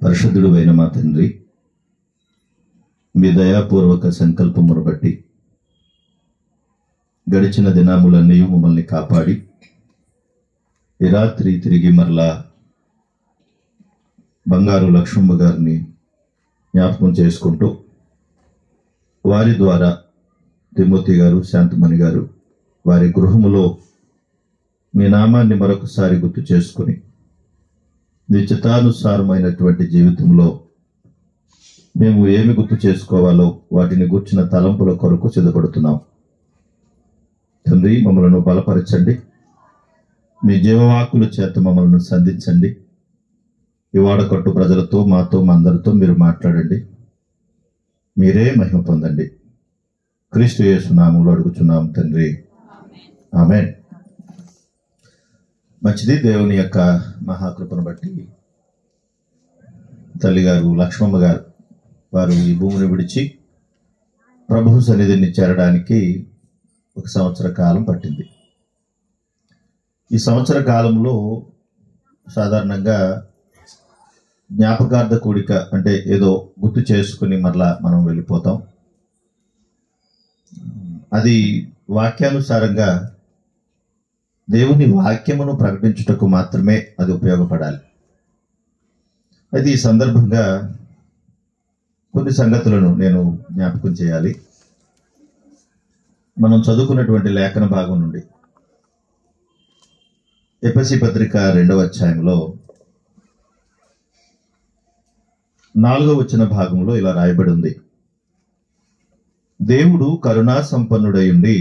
పరిశుద్ధుడు అయిన మా తండ్రి, మీ దయాపూర్వక సంకల్పమును బట్టి గడిచిన దినాములన్నీ మమ్మల్ని కాపాడి ఈ రాత్రి తిరిగి మరలా బంగారు లక్ష్మమ్మ గారిని జ్ఞాపకం చేసుకుంటూ వారి ద్వారా తిమోతి గారు, శాంతమణి గారు వారి గృహములో మీ నామాన్ని మరొకసారి గుర్తు చేసుకుని నిశ్చితానుసారమైనటువంటి జీవితంలో మేము ఏమి గుర్తు చేసుకోవాలో వాటిని గూర్చిన తలంపుల కొరకు సిద్ధపడుతున్నాం. తండ్రి, మమ్మలను బలపరచండి, మీ జీవవాకుల చేత మమ్మల్ని సంధించండి. ఈ వాడకట్టు ప్రజలతో, మాతో, మా అందరితో మీరు మాట్లాడండి. మీరే మహిమ పొందండి. క్రీస్తు యేసు నామములో అడుగుచున్నాం తండ్రి, ఆమేన్. మంచిది. దేవుని యొక్క మహాకృపను బట్టి తల్లిగారు లక్ష్మమ్మ గారు వారు ఈ భూమిని విడిచి ప్రభు సన్నిధిని చేరడానికి 1 సంవత్సర కాలం పట్టింది. ఈ సంవత్సర కాలంలో సాధారణంగా జ్ఞాపకార్థ కూడిక అంటే ఏదో గుర్తు చేసుకుని మరలా మనం వెళ్ళిపోతాం. అది వాక్యానుసారంగా దేవుని వాక్యమును ప్రకటించుటకు మాత్రమే అది ఉపయోగపడాలి. అయితే ఈ సందర్భంగా కొన్ని సంగతులను నేను జ్ఞాపకం చేయాలి. మనం చదువుకున్నటువంటి లేఖన భాగం నుండి ఎఫెసీ పత్రిక 2వ అధ్యాయంలో 4వ వచన భాగంలో ఇలా రాయబడి ఉంది: దేవుడు కరుణా సంపన్నుడై ఉండి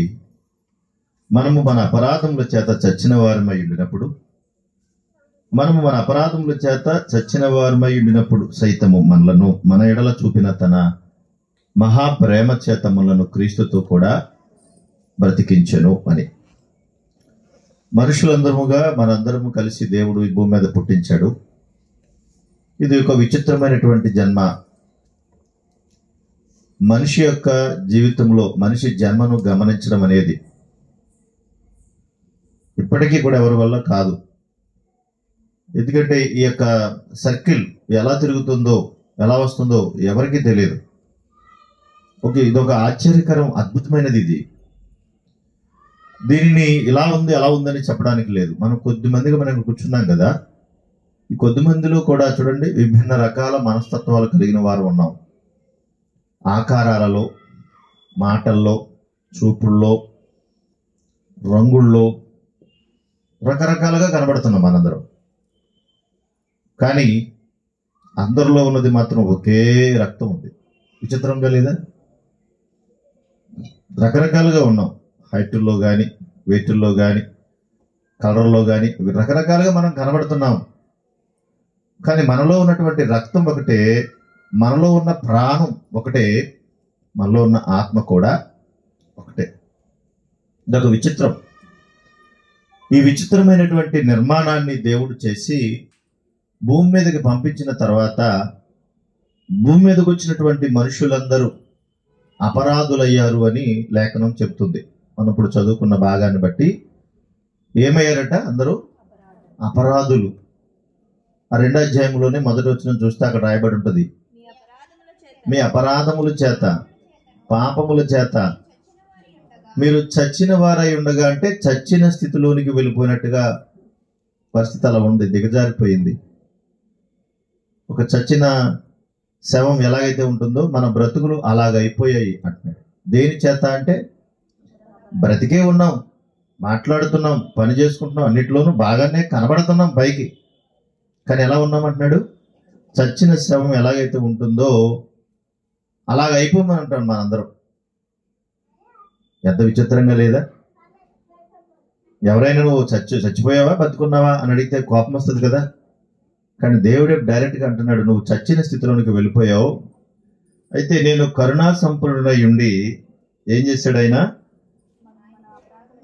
మనము మన అపరాధముల చేత చచ్చిన వారమై ఉండినప్పుడు సైతము మనలను మన ఎడల చూపిన తన మహాప్రేమ చేత మనలను క్రీస్తుతో కూడా బ్రతికించెను అని. మనుషులందరముగా మనందరము కలిసి దేవుడు ఈ భూమి మీద పుట్టించాడు. ఇది ఒక విచిత్రమైనటువంటి జన్మ. మనిషి యొక్క జీవితంలో మనిషి జన్మను గమనించడం అనేది ఇప్పటికీ కూడా ఎవరి వల్ల కాదు. ఎందుకంటే ఈ యొక్క సర్కిల్ ఎలా తిరుగుతుందో, ఎలా వస్తుందో ఎవరికీ తెలియదు. ఇదొక ఆశ్చర్యకరం, అద్భుతమైనది. దీనిని ఇలా ఉంది అలా ఉందని చెప్పడానికి లేదు. మనం కొద్ది మందిగా మనం కూర్చున్నాం కదా, ఈ కొద్ది మందిలో కూడా చూడండి విభిన్న రకాల మనస్తత్వాలు కలిగిన వారు ఉన్నాం. ఆకారాలలో, మాటల్లో, చూపుల్లో, రంగుల్లో రకరకాలుగా కనబడుతున్నాం మనందరం. కానీ అందరిలో ఉన్నది మాత్రం ఒకే రక్తం ఉంది. విచిత్రంగా లేదా? రకరకాలుగా ఉన్నాం. హైట్లో కానీ, వెయిట్లో కానీ, కలర్లో కానీ రకరకాలుగా మనం కనబడుతున్నాం. కానీ మనలో ఉన్నటువంటి రక్తం ఒకటే, మనలో ఉన్న ప్రాణం ఒకటే, మనలో ఉన్న ఆత్మ కూడా ఒకటే. ఇదొక విచిత్రం. ఈ విచిత్రమైనటువంటి నిర్మాణాన్ని దేవుడు చేసి భూమి మీదకి పంపించిన తర్వాత భూమి మీదకి వచ్చినటువంటి మనుషులందరూ అపరాధులయ్యారు అని లేఖనం చెప్తుంది. మనం ఇప్పుడు చదువుకున్న భాగాన్ని బట్టి ఏమయ్యారట? అందరూ అపరాధులు. ఆ 2వ అధ్యాయంలోనే మొదటి వచనం చూస్తే అక్కడ రాయబడి ఉంటుంది: మీ అపరాధముల చేత, పాపముల చేత మీరు చచ్చిన వారై ఉండగా. అంటే చచ్చిన స్థితిలోనికి వెళ్ళిపోయినట్టుగా పరిస్థితి అలా ఉంది, దిగజారిపోయింది. ఒక చచ్చిన శవం ఎలాగైతే ఉంటుందో మన బ్రతుకులు అలాగైపోయాయి అంటున్నాడు. దేని చేత అంటే బ్రతికే ఉన్నాం, మాట్లాడుతున్నాం, పని చేసుకుంటున్నాం, అన్నిట్లోనూ బాగానే కనబడుతున్నాం పైకి. కానీ ఎలా ఉన్నాం అంటున్నాడు? చచ్చిన శవం ఎలాగైతే ఉంటుందో అలాగ అయిపోమని అంటాడు మనందరం. ఎంత విచిత్రంగా లేదా? ఎవరైనా నువ్వు చచ్చిపోయావా బతుకున్నావా అని అడిగితే కోపం వస్తుంది కదా. కానీ దేవుడే డైరెక్ట్గా అంటున్నాడు, నువ్వు చచ్చిన స్థితిలోనికి వెళ్ళిపోయావు. అయితే నేను కరుణా సంపన్నుడై ఉండి ఏం చేశాడు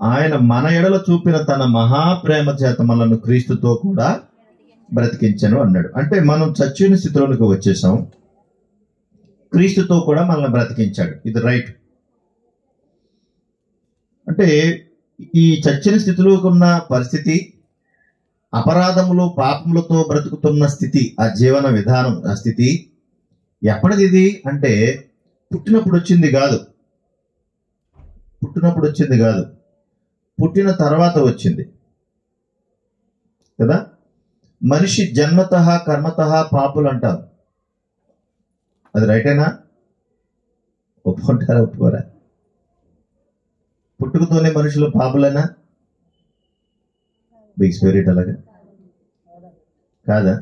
ఆయన మన ఎడల చూపిన తన మహాప్రేమ చేత మనల్ని క్రీస్తుతో కూడా బ్రతికించను అన్నాడు. అంటే మనం చచ్చిన స్థితిలోనికి వచ్చేసాం, క్రీస్తుతో కూడా మనల్ని బ్రతికించాడు. ఇది రైట్. అంటే ఈ చచ్చిన స్థితిలోకి ఉన్న పరిస్థితి, అపరాధములు పాపములతో బ్రతుకుతున్న స్థితి, ఆ జీవన విధానం, ఆ స్థితి ఎప్పటిది ఇది అంటే పుట్టినప్పుడు వచ్చింది కాదు, పుట్టిన తర్వాత వచ్చింది కదా. మనిషి జన్మత కర్మత పాపులు అంటారు, అది రైటేనా? ఒప్పుకుంటారా ఒప్పుకోరా? పుట్టుకతోనే మనుషులు పాపులేనా? బిగ్ స్పిరిట్ అలాగా కాదా?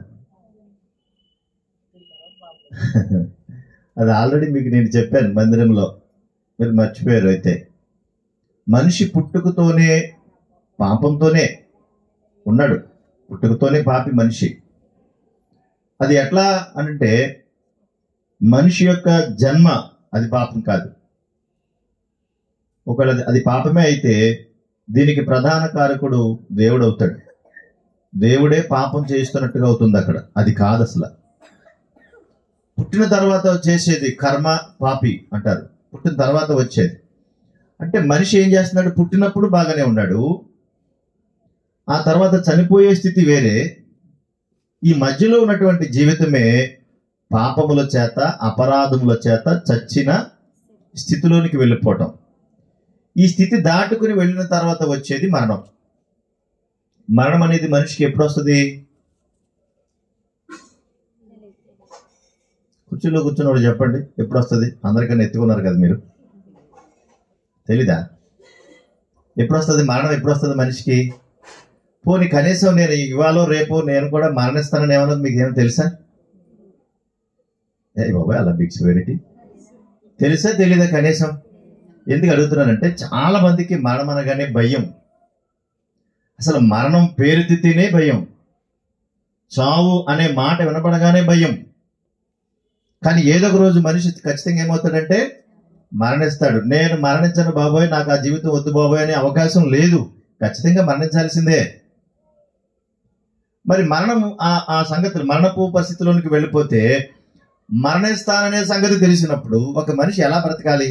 అది ఆల్రెడీ మీకు నేను చెప్పాను మందిరంలో, మీరు మర్చిపోయారు. అయితే మనిషి పుట్టుకతోనే పాపంతోనే ఉన్నాడు, పుట్టుకతోనే పాపి మనిషి. అది ఎట్లా అంటే మనిషి యొక్క జన్మ అది పాపం కాదు. ఒకవేళ అది పాపమే అయితే దీనికి ప్రధాన కారకుడు దేవుడు అవుతాడు. దేవుడే పాపం చేస్తున్నట్టుగా అవుతుంది అక్కడ. అది కాదు అసలు. పుట్టిన తర్వాత చేసేది కర్మ పాపి అంటారు, పుట్టిన తర్వాత వచ్చేది. అంటే మనిషి ఏం చేస్తున్నాడు? పుట్టినప్పుడు బాగానే ఉన్నాడు, ఆ తర్వాత చనిపోయే స్థితి వేరే. ఈ మధ్యలో ఉన్నటువంటి జీవితమే పాపముల చేత అపరాధముల చేత చచ్చిన స్థితిలోనికి వెళ్ళిపోవటం. ఈ స్థితి దాటుకుని వెళ్ళిన తర్వాత వచ్చేది మరణం. మరణం అనేది మనిషికి ఎప్పుడు వస్తుంది? కుర్చీలో కూర్చున్నవాడు చెప్పండి, ఎప్పుడు వస్తుంది? అందరికన్నా ఎత్తుకున్నారు కదా మీరు, తెలీదా? ఎప్పుడు వస్తుంది మరణం? ఎప్పుడు వస్తుంది మనిషికి? పోనీ కనీసం నేను ఇవాళ రేపు నేను కూడా మరణిస్తానని ఏమన్నది మీకు ఏమో తెలుసా? బాబాయ్ అలా బిగ్ స్పిరిటీ తెలుసా తెలీదా కనీసం? ఎందుకు అడుగుతున్నానంటే చాలా మందికి మరణం అనగానే భయం. అసలు మరణం పేరుతినే భయం, చావు అనే మాట వినపడగానే భయం. కానీ ఏదో ఒక రోజు మనిషి ఖచ్చితంగా ఏమవుతాడంటే మరణిస్తాడు. నేను మరణించను బాబోయ్, నాకు ఆ జీవితం వద్దు బాబోయ్ అనే అవకాశం లేదు, ఖచ్చితంగా మరణించాల్సిందే. మరి మరణం ఆ సంగతులు, మరణపు పరిస్థితిలోనికి వెళ్ళిపోతే మరణిస్తాననే సంగతి తెలిసినప్పుడు ఒక మనిషి ఎలా బ్రతకాలి?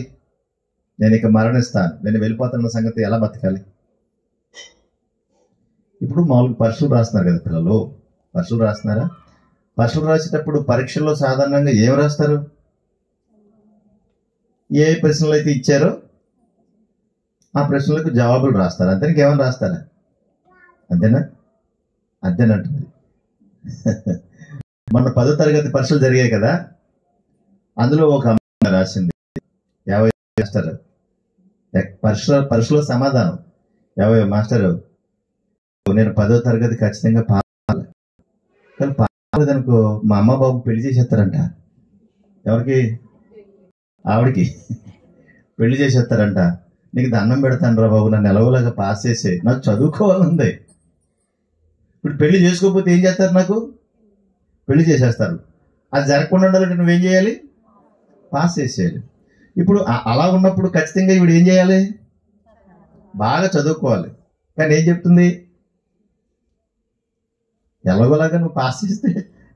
నేను ఇక మరణిస్తాను, నేను వెళ్ళిపోతానన్న సంగతి ఎలా బ్రతకాలి? ఇప్పుడు మామూలుగా పరీక్షలు రాస్తున్నారు కదా పిల్లలు, పరీక్షలు రాస్తున్నారా? పరీక్షలు రాసేటప్పుడు పరీక్షల్లో సాధారణంగా ఏం రాస్తారు? ఏ ప్రశ్నలు అయితే ఇచ్చారో ఆ ప్రశ్నలకు జవాబులు రాస్తారు, అంతే. ఇంకేమైనా రాస్తారా? అంతేనా? అంతేనంటుంది. మొన్న 10వ తరగతి పరీక్షలు జరిగాయి కదా, అందులో ఒక అమ్మాయి రాసింది 50 మాస్టర్ పరీక్షలో సమాధానం 50 మాస్టర్ నేను 10వ తరగతి ఖచ్చితంగా పాస్. కానీ పాస్ అనుకో మా అమ్మ బాబు పెళ్లి చేసేస్తారంట. ఎవరికి? ఆవిడికి పెళ్లి చేసేస్తారంట. నీకు దండం పెడతాను రా బాబు, నన్ను ఎలాగోలాగా పాస్ చేసే, నాకు చదువుకోవాలంది. ఇప్పుడు పెళ్లి చేసుకోకపోతే ఏం చేస్తారు? నాకు పెళ్లి చేసేస్తారు. అది జరగకుండా ఉండాలంటే నువ్వేం చేయాలి? పాస్ చేసేయాలి. ఇప్పుడు అలా ఉన్నప్పుడు ఖచ్చితంగా ఇప్పుడు ఏం చేయాలి? బాగా చదువుకోవాలి. కానీ ఏం చెప్తుంది? ఎలాగోలాగా నువ్వు పాస్ చేస్తే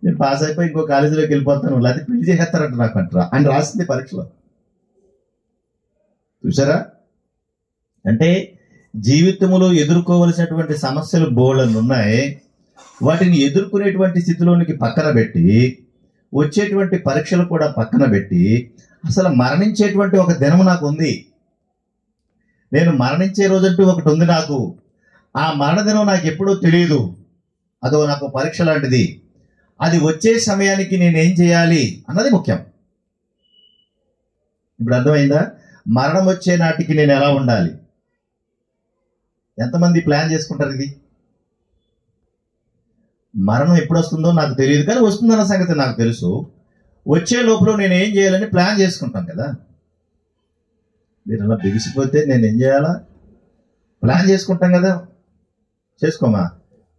నేను పాస్ అయిపోయి ఇంకో కాలేజీలోకి వెళ్ళిపోతాను, లేకపోతే పెళ్లి చేసేస్తారంట నాకు అంటారా అని రాసింది పరీక్షలో. చూసారా? అంటే జీవితంలో ఎదుర్కోవలసినటువంటి సమస్యలు బోల్డన్ని ఉన్నాయి. వాటిని ఎదుర్కొనేటువంటి స్థితిలోనికి పక్కన పెట్టి, వచ్చేటువంటి పరీక్షలు కూడా పక్కన పెట్టి, అసలు మరణించేటువంటి ఒక దినం నాకు ఉంది, నేను మరణించే రోజంటూ ఒకటి ఉంది నాకు, ఆ మరణ దినం నాకు ఎప్పుడో తెలియదు, అదో నాకు పరీక్ష లాంటిది, అది వచ్చే సమయానికి నేనేం చేయాలి అన్నది ముఖ్యం. ఇప్పుడు అర్థమైందా? మరణం వచ్చే నాటికి నేను ఎలా ఉండాలి? ఎంతమంది ప్లాన్ చేసుకుంటారు? ఇది మరణం ఎప్పుడు వస్తుందో నాకు తెలియదు, కానీ వస్తుందన్న సంగతి నాకు తెలుసు. వచ్చే లోపల నేను ఏం చేయాలని ప్లాన్ చేసుకుంటాం కదా. మీరు అలా బిగిసిపోతే నేను ఏం చేయాలా ప్లాన్ చేసుకుంటాం కదా. చేసుకోమా?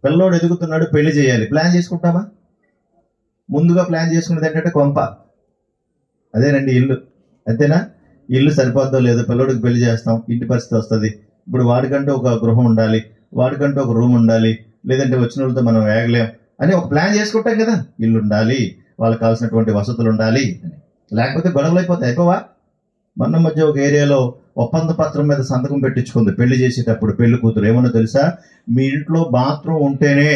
పిల్లోడు ఎదుగుతున్నాడు, పెళ్లి చేయాలి, ప్లాన్ చేసుకుంటామా? ముందుగా ప్లాన్ చేసుకునేది ఏంటంటే కొంప, అదేనండి ఇల్లు, అంతేనా? ఇల్లు సరిపోద్దో లేదో, పిల్లోడికి పెళ్లి చేస్తాం, ఇంటి పరిస్థితి వస్తుంది. ఇప్పుడు వాడికంటూ ఒక గృహం ఉండాలి, వాడికంటూ ఒక రూమ్ ఉండాలి, లేదంటే వచ్చిన వాళ్ళతో మనం వేగలేం అని ఒక ప్లాన్ చేసుకుంటాం కదా. ఇల్లు ఉండాలి, వాళ్ళకి కావాల్సినటువంటి వసతులు ఉండాలి అని. లేకపోతే గొడవలు అయిపోతాయి. అయిపోవా? మొన్న మధ్య ఒక ఏరియాలో ఒప్పంద పత్రం మీద సంతకం పెట్టించుకుంది పెళ్లి చేసేటప్పుడు. పెళ్లి కూతురు ఏమన్నా తెలుసా? మీ ఇంట్లో బాత్రూమ్ ఉంటేనే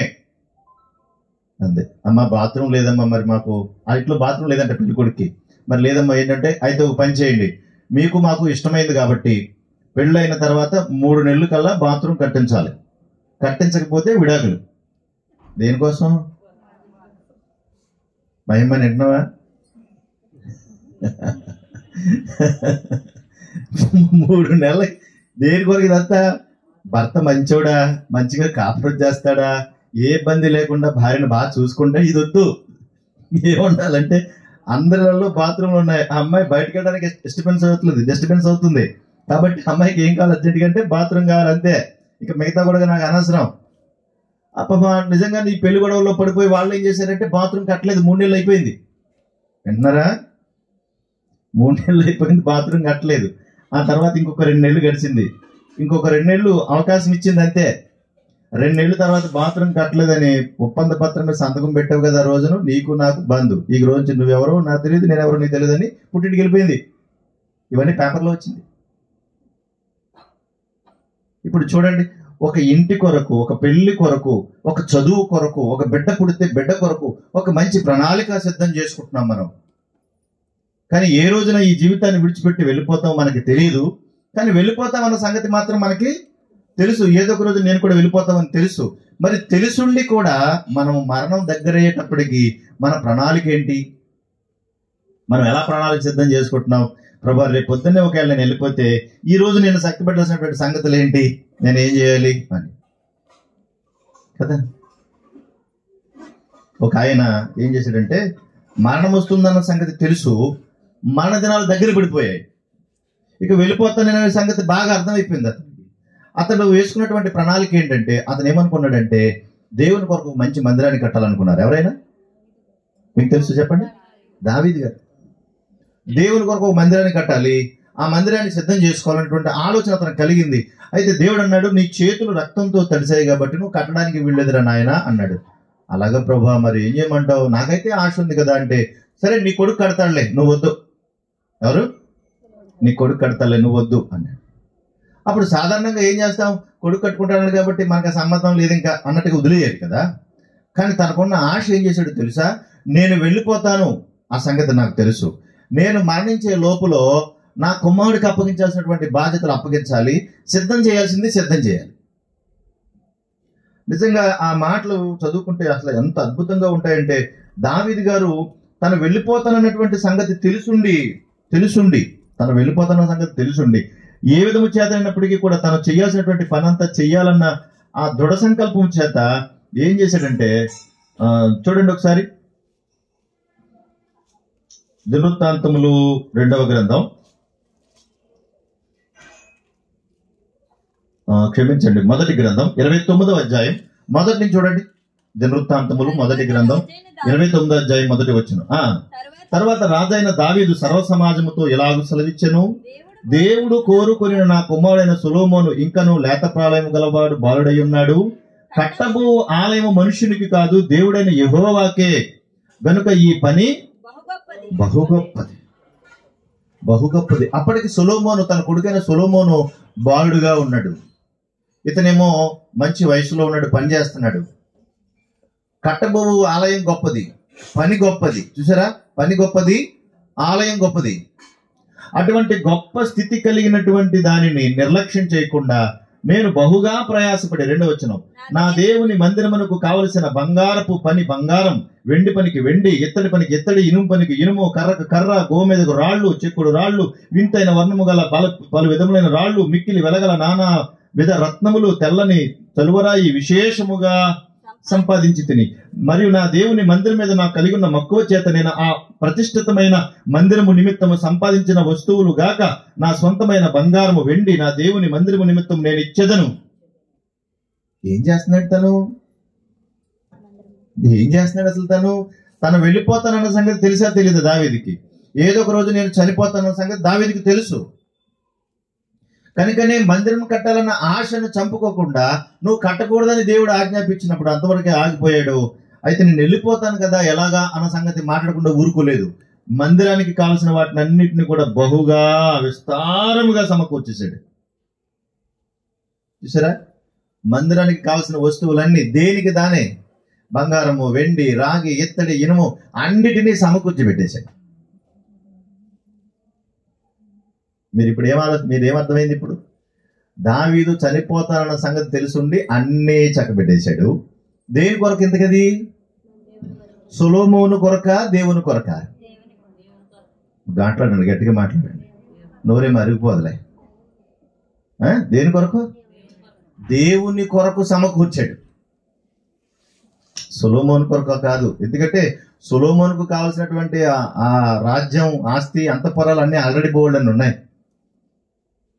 అంతే. అమ్మ బాత్రూమ్ లేదమ్మా, మరి మాకు ఆ ఇంట్లో బాత్రూమ్ లేదంటే పెళ్లి కొడుక్కి, మరి లేదమ్మా ఏంటంటే అయితే ఒక పని చేయండి, మీకు మాకు ఇష్టమైంది కాబట్టి పెళ్ళైన తర్వాత 3 నెలల కల్లా బాత్రూమ్ కట్టించాలి, కట్టించకపోతే విడాకులు. దేనికోసం? మహిమని వింటున్నావా? 3 నెలలు దేని కొరకు ఇదంతా? భర్త మంచోడా, మంచిగా కాపురం చేస్తాడా, ఏ ఇబ్బంది లేకుండా భార్యను బాగా చూసుకుంటే ఇది వద్దు. ఏముండాలంటే అందరిలో బాత్రూమ్లు ఉన్నాయి, ఆ అమ్మాయి బయటకు వెళ్ళడానికి డిస్టర్బెన్స్ అవుతుంది కాబట్టి అమ్మాయికి ఏం కావాలి అర్జెంట్ అంటే బాత్రూమ్ కావాలి, అంతే. ఇక మిగతా కూడా నాకు అనవసరం. నిజంగా నీ పెళ్లి గొడవల్లో పడిపోయి వాళ్ళు ఏం చేశారంటే బాత్రూమ్ కట్టలేదు, 3 నెలలు అయిపోయింది. వింటున్నారా? 3 నెలలు అయిపోయింది, బాత్రూమ్ కట్టలేదు. ఆ తర్వాత ఇంకొక 2 నెలలు గడిచింది, ఇంకొక 2 నెలలు అవకాశం ఇచ్చింది, అంతే. 2 నెలల తర్వాత బాత్రూమ్ కట్టలేదని ఒప్పంద పత్రం మీద సంతకం పెట్టావు కదా, రోజును నీకు నాకు బంధు, ఈ రోజు నువ్వెవరో నాకు తెలియదు, నేనెవరో నీకు తెలియదు అని పుట్టింటికి వెళ్ళిపోయింది. ఇవన్నీ పేపర్లో వచ్చింది. ఇప్పుడు చూడండి, ఒక ఇంటి కొరకు, ఒక పెళ్లి కొరకు, ఒక చదువు కొరకు, ఒక బిడ్డ పుడితే బిడ్డ కొరకు ఒక మంచి ప్రణాళిక సిద్ధం చేసుకుంటున్నాం మనం. కానీ ఏ రోజున ఈ జీవితాన్ని విడిచిపెట్టి వెళ్ళిపోతాం మనకి తెలియదు. కానీ వెళ్ళిపోతాం అన్న సంగతి మాత్రం మనకి తెలుసు. ఏదో ఒక రోజు నేను కూడా వెళ్ళిపోతామని తెలుసు. మరి తెలుసుండి కూడా మనం మరణం దగ్గరయ్యేటప్పటికి మన ప్రణాళిక ఏంటి? మనం ఎలా ప్రణాళిక సిద్ధం చేసుకుంటున్నాం? ప్రభా రేపు పొద్దున్నే ఒకవేళ నేను వెళ్ళిపోతే ఈ రోజు నేను శక్తి పెట్టాల్సినటువంటి సంగతులు ఏంటి, నేను ఏం చేయాలి అని కదా. ఒక ఆయన ఏం చేశాడంటే, మరణం వస్తుందన్న సంగతి తెలుసు, మరణ దినాలు దగ్గర పడిపోయాయి, ఇక వెళ్ళిపోతాననే సంగతి బాగా అర్థమైపోయింది అతనికి. అతను వేసుకున్నటువంటి ప్రణాళిక ఏంటంటే, అతను ఏమనుకున్నాడంటే దేవుని కొరకు మంచి మందిరాన్ని కట్టాలనుకున్నారు. ఎవరైనా మీకు తెలుసు చెప్పండి? దావీదు గారు దేవుని కొరకు ఒక మందిరాన్ని కట్టాలి, ఆ మందిరాన్ని సిద్ధం చేసుకోవాలన్నటువంటి ఆలోచన అతను కలిగింది. అయితే దేవుడు అన్నాడు, నీ చేతులు రక్తంతో తడిసాయి కాబట్టి నువ్వు కట్టడానికి వీళ్ళెదురా నాయన అన్నాడు. అలాగా ప్రభా, మరి ఏం చేయమంటావు, నాకైతే ఆశ ఉంది కదా అంటే, సరే నీ కొడుకు కడతాడులే, నువ్వు వద్దు. ఎవరు? నీ కొడుకు కడతాడులే, నువ్వు వద్దు అన్నాడు. అప్పుడు సాధారణంగా ఏం చేస్తాం, కొడుకు కట్టుకుంటాడు కాబట్టి మనకు సమ్మతం లేదు ఇంకా అన్నట్టుగా వదిలేయాలి కదా. కానీ తనకున్న ఆశ ఏం చేశాడు తెలుసా? నేను వెళ్ళిపోతాను, ఆ సంగతి నాకు తెలుసు, నేను మరణించే లోపల నా కుమారుడికి అప్పగించాల్సినటువంటి బాధ్యతలు అప్పగించాలి, సిద్ధం చేయాల్సింది సిద్ధం చేయాలి. నిజంగా ఆ మాటలు చదువుకుంటే అసలు ఎంత అద్భుతంగా ఉంటాయంటే, దావీదు గారు తను వెళ్ళిపోతానన్నటువంటి సంగతి తెలుసుండి తను వెళ్ళిపోతానన్న సంగతి తెలుసుండి ఏ విధము చేతనైనప్పటికీ కూడా తను చేయాల్సినటువంటి పని అంతా చెయ్యాలన్న ఆ దృఢ సంకల్పం చేత ఏం చేశాడంటే, చూడండి ఒకసారి దినవృత్తాంతములు 2వ గ్రంథం, క్షమించండి, మొదటి గ్రంథం 29వ అధ్యాయం మొదటి నుంచి చూడండి. దినవృత్తాంతములు మొదటి గ్రంథం 29వ అధ్యాయం మొదటి వచనం. తర్వాత రాజైన దావీదు సర్వ సమాజముతో ఎలాగూ సెలవిచ్చెను, దేవుడు కోరుకొని నా కుమారుడైన సొలొమోను ఇంకను లేత ప్రాలయము గలవాడు బాలుడై ఉన్నాడు, కట్టబో ఆలయము మనుషునికి కాదు దేవుడైన యెహోవాకే, గనుక ఈ పని బహుగొప్పది. అప్పటికి సొలొమోను, తన కొడుకైన సొలొమోను బాలుడుగా ఉన్నాడు. ఇతనేమో మంచి వయసులో ఉన్నాడు, పని చేస్తున్నాడు. కట్టబో ఆలయం గొప్పది, పని గొప్పది. చూసారా, పని గొప్పది, ఆలయం గొప్పది. అటువంటి గొప్ప స్థితి కలిగినటువంటి దానిని నిర్లక్ష్యం చేయకుండా నేను బహుగా ప్రయాసపడి, 2వ వచనం, నా దేవుని మందిరమునకు కావలసిన బంగారపు పని బంగారం, వెండి పనికి వెండి, ఇత్తడి పనికి ఇత్తడి, ఇనుము పనికి ఇనుము, కర్రకు కర్ర, గోమెదకు రాళ్ళు, చెక్కుడు రాళ్ళు, వింతైన వర్ణము గల పలు విధములైన రాళ్ళు, మిక్కిలి వెలగల నానా విధ రత్నములు, తెల్లని చలువరాయి విశేషముగా సంపాదించి తిని, మరియు నా దేవుని మందిరం మీద నాకు కలిగి ఉన్న మక్కువ చేత నేను ఆ ప్రతిష్ఠితమైన మందిరము నిమిత్తము సంపాదించిన వస్తువులు గాక నా సొంతమైన బంగారము వెండి నా దేవుని మందిరము నిమిత్తం నేను ఇచ్చేదను. ఏం చేస్తున్నాడు అసలు? తను వెళ్ళిపోతానన్న సంగతి తెలుసా తెలియదు దావీదుకి? ఏదో ఒక రోజు నేను చనిపోతానన్న సంగతి దావీదుకి తెలుసు. కనుకనే మందిరం కట్టాలన్న ఆశను చంపుకోకుండా నువ్వు కట్టకూడదని దేవుడు ఆజ్ఞాపించినప్పుడు అంతవరకే ఆగిపోయాడు. అయితే నేను వెళ్ళిపోతాను కదా ఎలాగా అన్న సంగతి మాట్లాడకుండా ఊరుకోలేదు. మందిరానికి కావాల్సిన వాటిని అన్నింటినీ కూడా బహుగా విస్తారముగా సమకూర్చేశాడు. చూసారా, మందిరానికి కావాల్సిన వస్తువులన్నీ దేనికి దానే బంగారము, వెండి, రాగి, ఇత్తడి, ఇనుము అన్నిటినీ సమకూర్చి పెట్టేశాడు. మీరేమర్థమైంది ఇప్పుడు? దావీదు చనిపోతానన్న సంగతి తెలుసుండి అన్నీ చక్కబెట్టేశాడు. దేని కొరకు ఇంతకది? సొలొమోను కొరక, దేవుని కొరక? మాట్లాడండి, గట్టిగా మాట్లాడండి, నోరేం అరిగిపోదులే. దేని కొరకు? దేవుని కొరకు సమకూర్చాడు, సొలొమోను కొరకు కాదు. ఎందుకంటే సొలొమోనుకు కావాల్సినటువంటి ఆ రాజ్యం, ఆస్తి, అంతఃపురాలు అన్నీ ఆల్రెడీ బోల్డని ఉన్నాయి.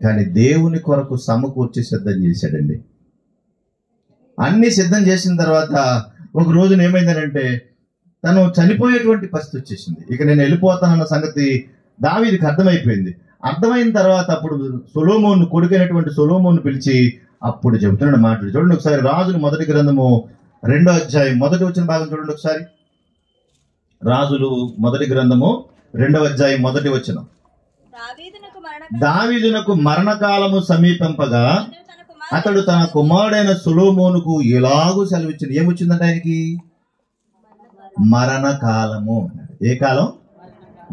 కానీ దేవుని కొరకు సమకూర్చి సిద్ధం చేశాడండి. అన్ని సిద్ధం చేసిన తర్వాత ఒక రోజున ఏమైందనంటే తను చనిపోయేటువంటి పరిస్థితి వచ్చేసింది. ఇక నేను వెళ్ళిపోతానన్న సంగతి దావీదుకి అర్థమైపోయింది. అర్థమైన తర్వాత అప్పుడు సొలొమోను కొడుకైనటువంటి సొలొమోను పిలిచి అప్పుడు చెబుతున్నాడు మాటలు. చూడండి ఒకసారి రాజుల మొదటి గ్రంథము 2వ అధ్యాయం మొదటి వచ్చిన భాగం చూడండి ఒకసారి. రాజులు మొదటి గ్రంథము 2వ అధ్యాయం మొదటి వచనం. దావీదునకు మరణకాలము సమీపింపగా అతడు తన కుమారుడైన సొలొమోనుకు ఎలాగూ సెలవిచ్చింది. ఏమొచ్చిందంటే ఆయనకి? మరణకాలము. ఏ కాలం?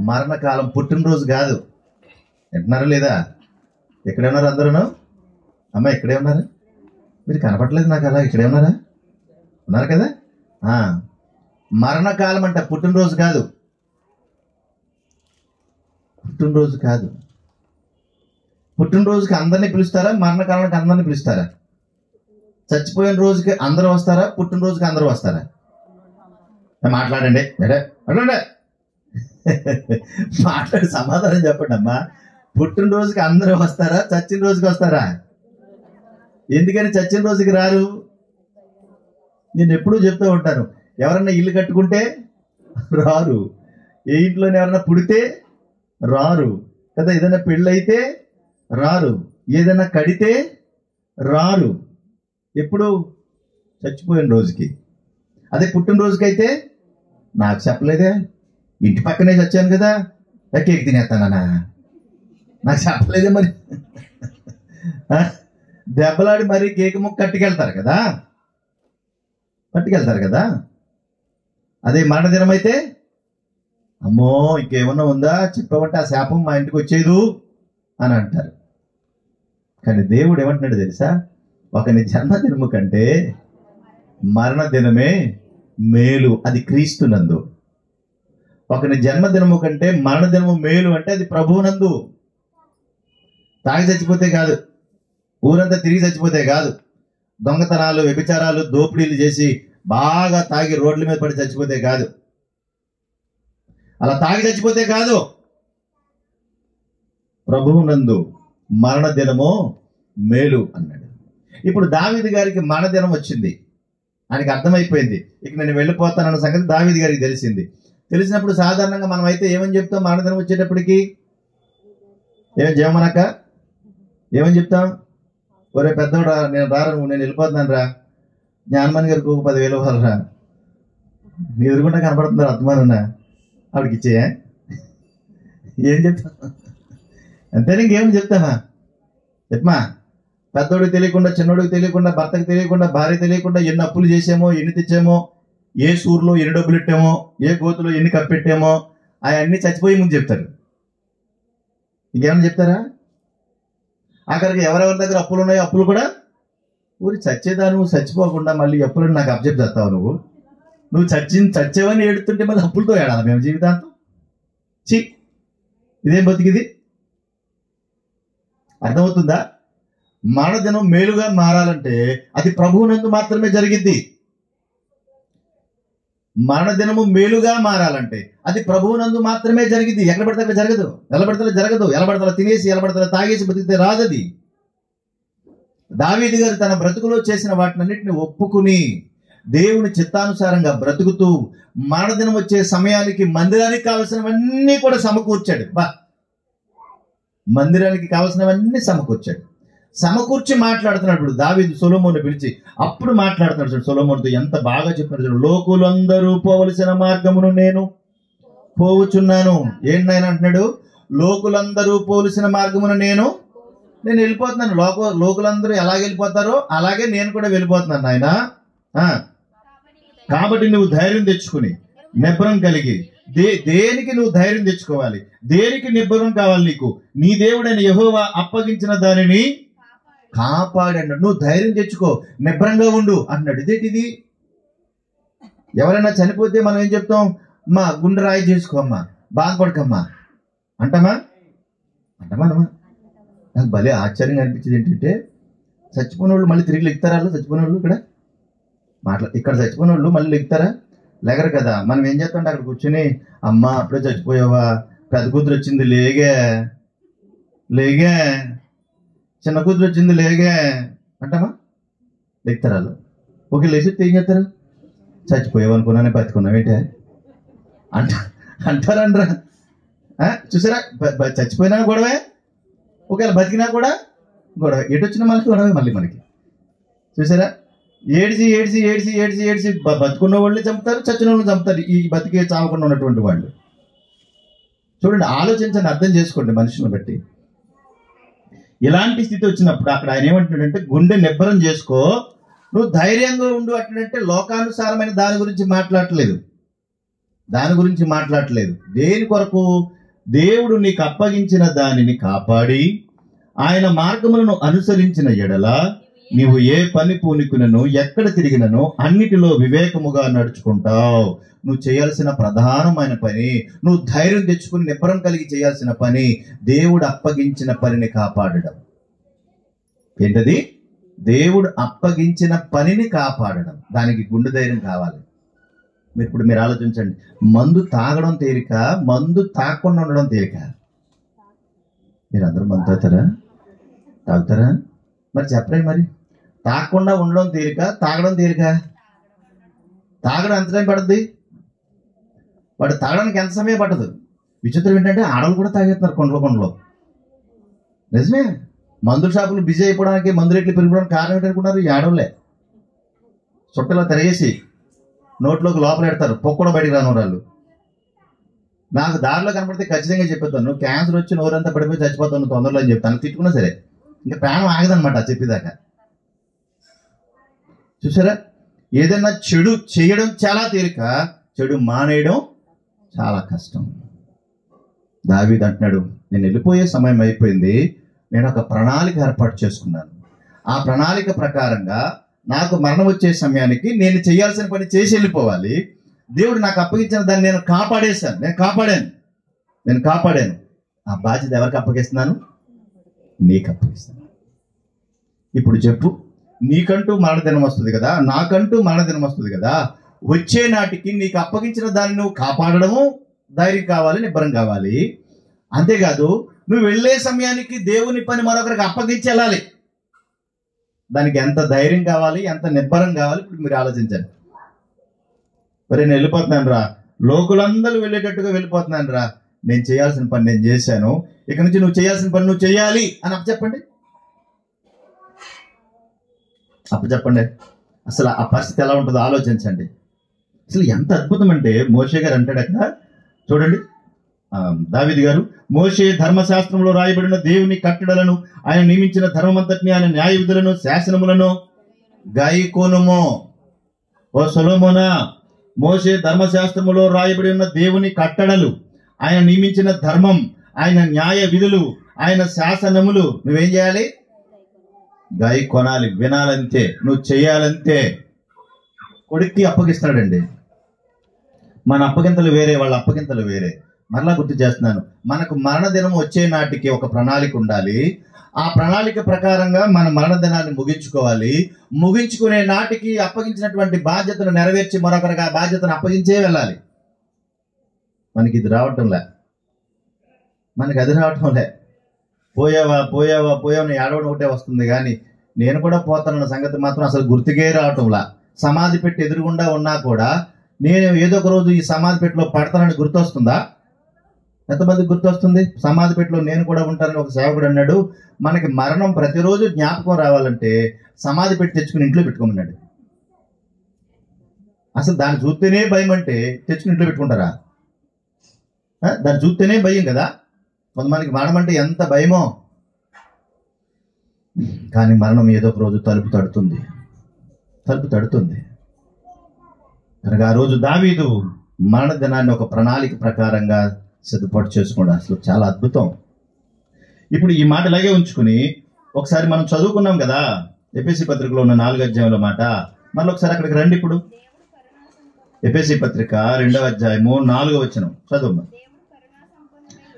మరణకాలం. పుట్టినరోజు కాదు. వింటున్నారా లేదా? ఎక్కడే ఉన్నారు అందరూ? అమ్మ ఇక్కడే ఉన్నారా? మీరు కనపడలేదు నాకు అలా. ఇక్కడే ఉన్నారా? ఉన్నారు కదా. మరణకాలం అంట, పుట్టినరోజు కాదు. పుట్టినరోజు కాదు. పుట్టినరోజుకి అందరినీ పిలుస్తారా? మరణకాలానికి అందరినీ పిలుస్తారా? చచ్చిపోయిన రోజుకి అందరూ వస్తారా? పుట్టినరోజుకి అందరూ వస్తారా? మాట్లాడండి, మాట్లాడి సమాధానం చెప్పండి అమ్మా. పుట్టినరోజుకి అందరూ వస్తారా? చచ్చిన రోజుకి వస్తారా? ఎందుకని చచ్చిన రోజుకి రారు? నేను ఎప్పుడూ చెప్తూ ఉంటాను, ఎవరన్నా ఇల్లు కట్టుకుంటే రారు, ఏ ఇంట్లోనే ఎవరన్నా పుడితే రారు కదా, ఏదైనా పెళ్ళైతే రారు, ఏదైనా కడితే రారు. ఎప్పుడు? చచ్చిపోయిన రోజుకి. అదే పుట్టినరోజుకైతే నాకు చెప్పలేదే, ఇంటి పక్కనే చచ్చాను కదా, కేక్ తినేస్తానా, నాకు చెప్పలేదే, మరి దెబ్బలాడి మరి కేక్ ముక్క కట్టుకెళ్తారు కదా. అదే మరణదినం అయితే అమ్మో ఇంకేమన్నా ఉందా చెప్పమంటే ఆ శాపం మా ఇంటికి వచ్చేదు అని అంటారు. కానీ దేవుడు ఏమంటున్నాడు తెలుసా? ఒకని జన్మదినము కంటే మరణ దినమే మేలు, అది క్రీస్తునందు. ఒకని జన్మదినము కంటే మరణ దినము మేలు అంటే అది ప్రభువునందు. తాగి చచ్చిపోతే కాదు, ఊరంతా తిరిగి చచ్చిపోతే కాదు, దొంగతనాలు, వ్యభిచారాలు, దోపిడీలు చేసి బాగా తాగి రోడ్ల మీద పడి చచ్చిపోతే కాదు, అలా తాగి చచ్చిపోతే కాదు. ప్రభువునందు మరణ దినము మేలు అన్నాడు. ఇప్పుడు దావీదు గారికి మరణ దినం వచ్చింది, ఆయనకి అర్థమైపోయింది, ఇక నేను వెళ్ళిపోతానన్న సంగతి దావీదు గారికి తెలిసింది. తెలిసినప్పుడు సాధారణంగా మనం అయితే ఏమని చెప్తాం? మరణ దినం వచ్చేటప్పటికి జయమనక్క ఏమని చెప్తాం? ఒరే పెద్దోడా, నేను రారా, నేను వెళ్ళిపోతున్నాను రా, జ్ఞానమణి గారికి 10,000 ఇవ్వాలరా, నీ ఎదురుకుండా కనపడుతున్నారు అర్థమానన్నా, ఆవిడకి ఇచ్చేయా? ఏం చెప్తా? అంతేనా, ఇంకేం చెప్తామా? చెప్పమా. పెద్దోడికి తెలియకుండా, చిన్నోడికి తెలియకుండా, భర్తకి తెలియకుండా, భార్య తెలియకుండా ఎన్ని అప్పులు చేసామో, ఎన్ని తెచ్చామో, ఏ సూర్లో ఎన్ని డబ్బులు ఇట్టామో, ఏ గోతులో ఎన్ని కప్పెట్టామో అవన్నీ చచ్చిపోయి ముందు చెప్తారు. ఇంకేమన్నా చెప్తారా? అక్కడికి ఎవరెవరి దగ్గర అప్పులు ఉన్నాయో అప్పులు కూడా ఊరి చచ్చేదా, నువ్వు చచ్చిపోకుండా మళ్ళీ అప్పులను నాకు అప్పచెప్పి చేస్తావు. నువ్వు చచ్చేవని ఏడుతుంటే మళ్ళీ అప్పులతో ఏడాలి మేము జీవితాంతం. ఇదేం బతికిది? అర్థమవుతుందా? మరణదినం మేలుగా మారాలంటే అది ప్రభువునందు మాత్రమే జరిగిద్ది. మరణదినము మేలుగా మారాలంటే అది ప్రభువునందు మాత్రమే జరిగిద్ది. ఎక్కడ పడితే అక్కడ జరగదు, ఎలా పడితే తినేసి, ఎలా పడితే తాగేసి బతికితే రాదది. దావీదు గారు తన బ్రతుకులో చేసిన వాటినన్నింటిని ఒప్పుకుని దేవుని చిత్తానుసారంగా బ్రతుకుతూ మరణదినం వచ్చే సమయానికి మందిరానికి కావలసినవన్నీ కూడా సమకూర్చాడు. మందిరానికి కావలసినవన్నీ సమకూర్చి మాట్లాడుతున్నాడు. దావీదు సొలొమోను పిలిచి అప్పుడు మాట్లాడుతున్నాడు. సొలొమోనుతో ఎంత బాగా చెప్తున్నాడు. లోకులందరూ పోవలసిన మార్గమును నేను పోవుచున్నాను. ఏంటి అంటున్నాడు? లోకులందరూ పోవలసిన మార్గమును నేను వెళ్ళిపోతున్నాను. లోకులందరూ ఎలాగ వెళ్ళిపోతారో అలాగే నేను కూడా వెళ్ళిపోతున్నాను ఆయన. కాబట్టి నువ్వు ధైర్యం తెచ్చుకుని నిబ్బరం కలిగి దేనికి నువ్వు ధైర్యం తెచ్చుకోవాలి, దేనికి నిబ్బరం కావాలి నీకు? నీ దేవుడైన యెహోవా అప్పగించిన దానిని కాపాడి అన్నాడు. నువ్వు ధైర్యం తెచ్చుకో, నిబ్బరంగా ఉండు అన్నాడు. ఇదేంటిది? ఎవరైనా చనిపోతే మనం ఏం చెప్తాం? అమ్మా గుండె రాయి చేసుకోమ్మా, బాధపడకమ్మా అంటామా? అంటామా? నాకు భలే ఆశ్చర్యంగా అనిపించింది ఏంటంటే, చచ్చిపోయిన వాళ్ళు మళ్ళీ తిరిగి లెగుతారా? చచ్చిపోయిన వాళ్ళు ఇక్కడ చచ్చిపోయిన వాళ్ళు మళ్ళీ లెగుతారా? లేగరు కదా. మనం ఏం చేస్తామంటే అక్కడ కూర్చొని, అమ్మ అప్పుడే చచ్చిపోయావా, పెద్ద కూతురు వచ్చింది లేగే, చిన్న కూతురు వచ్చింది లేగే అంటామా? లెగుతారా వాళ్ళు? ఓకే, లేచి ఏం చేస్తారు? చచ్చిపోయావు అనుకున్నానే బతుకున్నావేంటే అంటారండ్రా. చూసారా, చచ్చిపోయినా గొడవే, ఒకవేళ బతికినా కూడా గొడవ, ఎటు వచ్చినా మనకి గొడవే మళ్ళీ మనకి. చూసారా, ఏడ్చి బతుకున్న వాళ్ళని చంపుతారు, చచ్చిన వాళ్ళని చంపుతారు. ఈ బతికే చావకుండా ఉన్నటువంటి వాళ్ళు. చూడండి, ఆలోచించండి, అర్థం చేసుకోండి మనుషులను బట్టి. ఇలాంటి స్థితి వచ్చినప్పుడు అక్కడ ఆయన ఏమంటున్నాడంటే, గుండె నిబ్బరం చేసుకో, నువ్వు ధైర్యంగా ఉండు అంటున్నట్టే లోకానుసారమైన దాని గురించి మాట్లాడట్లేదు. దేని కొరకు? దేవుడు నీకు అప్పగించిన దానిని కాపాడి ఆయన మార్గములను అనుసరించిన ఎడల నీవు ఏ పని పూనికునను ఎక్కడ తిరిగినను అన్నిటిలో వివేకముగా నడుచుకుంటావు. నువ్వు చేయాల్సిన ప్రధానమైన పని, నువ్వు ధైర్యం తెచ్చుకుని నిబ్బరం కలిగి చేయాల్సిన పని, దేవుడు అప్పగించిన పనిని కాపాడడం. ఏంటది? దేవుడు అప్పగించిన పనిని కాపాడడం. దానికి గుండె ధైర్యం కావాలి. మీరు ఆలోచించండి, మందు తాగడం తేలిక, మందు తాగకుండా ఉండడం తేలిక? మీరందరూ మందు తాగుతారా? మరి చెప్పరే, మరి తాగకుండా ఉండడం తేలిక, తాగడం తేలిక? తాగడం ఎంత టైం పడుతుంది? వాడు తాగడానికి ఎంత సమయం పట్టదు. విచిత్రం ఏంటంటే ఆడలు కూడా తాగేస్తున్నారు కొండలో. నిజమే, మందు షాపులు బిజీ అయిపోవడానికి, మందు రేట్లు పెరిగిపోవడానికి కారణం ఏంటనుకున్నారు? ఈ ఆడవులే. చుట్టలో తిరగేసి నోట్లోకి లోపల పెడతారు, పొక్కడం బయటికి రాను వాళ్ళు. నాకు దారిలో కనపడితే ఖచ్చితంగా చెప్పేస్తాను, నువ్వు క్యాన్సర్ వచ్చి నోరంతా పడిపోయి చచ్చిపోతాను తొందరలో అని చెప్తాను. తిట్టుకున్నా సరే, ఇంకా ప్రాణం ఆగదనమాట చెప్పేదాకా. చూసారా, ఏదైనా చెడు చేయడం చాలా తేలిక, చెడు మానేయడం చాలా కష్టం. దావీదు అంటున్నాడు, నేను వెళ్ళిపోయే సమయం అయిపోయింది, నేను ఒక ప్రణాళిక ఏర్పాటు చేసుకున్నాను. ఆ ప్రణాళిక ప్రకారంగా నాకు మరణం వచ్చే సమయానికి నేను చేయాల్సిన పని చేసి వెళ్ళిపోవాలి. దేవుడు నాకు అప్పగించిన దాన్ని నేను కాపాడాను. ఆ బాధ్యత ఎవరికి అప్పగిస్తున్నాను? నీకు అప్పగిస్తాను. ఇప్పుడు చెప్పు, నీకంటూ మరణదినం వస్తుంది కదా, నాకంటూ మరణదినం వస్తుంది కదా. వచ్చే నాటికి నీకు అప్పగించిన దాన్ని నువ్వు కాపాడడము ధైర్యం కావాలి, నిబ్బరం కావాలి. అంతేకాదు, నువ్వు వెళ్ళే సమయానికి దేవుని పని మరొకరికి అప్పగించి వెళ్ళాలి. దానికి ఎంత ధైర్యం కావాలి, ఎంత నిబ్బరం కావాలి? ఇప్పుడు మీరు ఆలోచించండి. మరి నేను వెళ్ళిపోతున్నాను రా, లోకులందరూ వెళ్ళేటట్టుగా వెళ్ళిపోతున్నాను రా, నేను చేయాల్సిన పని నేను చేశాను, ఇక నుంచి నువ్వు చేయాల్సిన పని నువ్వు చేయాలి అని అప్పచెప్పండి. అసలు ఆ పరిస్థితి ఎలా ఉంటుందో ఆలోచించండి. అసలు ఎంత అద్భుతం అంటే, మోషే గారు అంటాడు అక్కడ, చూడండి, దావీదు గారు, మోషే ధర్మశాస్త్రంలో రాయబడిన దేవుని కట్టడలను, ఆయన నియమించిన ధర్మమంతటిని, ఆయన న్యాయ విధులను, శాసనములను గాయకొనుము. ఓ సొలొమోనా, మోషే ధర్మశాస్త్రములో రాయబడి ఉన్న దేవుని కట్టడలు, ఆయన నియమించిన ధర్మం, ఆయన న్యాయ విధులు, ఆయన శాసనములు నువ్వేం చేయాలి? గాయకొనాలి, వినాలంతే, నువ్వు చేయాలంతే. కొడుక్కి అప్పగిస్తాడండి. మన అప్పగింతలు వేరే, వాళ్ళ అప్పగింతలు వేరే. మరలా గుర్తు చేస్తున్నాను, మనకు మరణదినం వచ్చే నాటికి ఒక ప్రణాళిక ఉండాలి. ఆ ప్రణాళిక ప్రకారంగా మన మరణదినాన్ని ముగించుకోవాలి. ముగించుకునే నాటికి అప్పగించినటువంటి బాధ్యతను నెరవేర్చి మరొకరికి ఆ బాధ్యతను అప్పగించే వెళ్ళాలి. మనకి ఇది రావటంలే, మనకి అది రావటంలే. పోయావా ఏడవడం ఒకటే వస్తుంది, కానీ నేను కూడా పోతానన్న సంగతి మాత్రం అసలు గుర్తుకే రావటంలా. సమాధి పెట్టి ఎదురుగుండా ఉన్నా కూడా నేను ఏదో ఒక రోజు ఈ సమాధి పెట్టిలో పడతానని గుర్తొస్తుందా? ఎంతమందికి గుర్తొస్తుంది? సమాధి పెట్టిలో నేను కూడా ఉంటానని ఒక సేవకుడు అన్నాడు. మనకి మరణం ప్రతిరోజు జ్ఞాపకం రావాలంటే సమాధి పెట్టి తెచ్చుకుని ఇంట్లో పెట్టుకోమన్నాడు. అసలు దాన్ని చూస్తేనే భయం అంటే తెచ్చుకుని ఇంట్లో పెట్టుకుంటారా? దాన్ని చూస్తేనే భయం కదా. కొంతమందికి మరణం అంటే ఎంత భయమో, కానీ మరణం ఏదో ఒక రోజు తలుపు తడుతుంది. కనుక ఆ రోజు దావీదు మరణ దినాన్ని ఒక ప్రణాళిక ప్రకారంగా సిద్ధపాటు చేసుకోండి. అసలు చాలా అద్భుతం. ఇప్పుడు ఈ మాట ఇలాగే ఉంచుకుని ఒకసారి మనం చదువుకున్నాం కదా ఎఫెసీ పత్రికలో ఉన్న 4వ అధ్యాయంలో మాట. మళ్ళీ ఒకసారి అక్కడికి రండి. ఇప్పుడు ఎఫెసీ పత్రిక 2వ అధ్యాయము 4వ వచనం చదువు.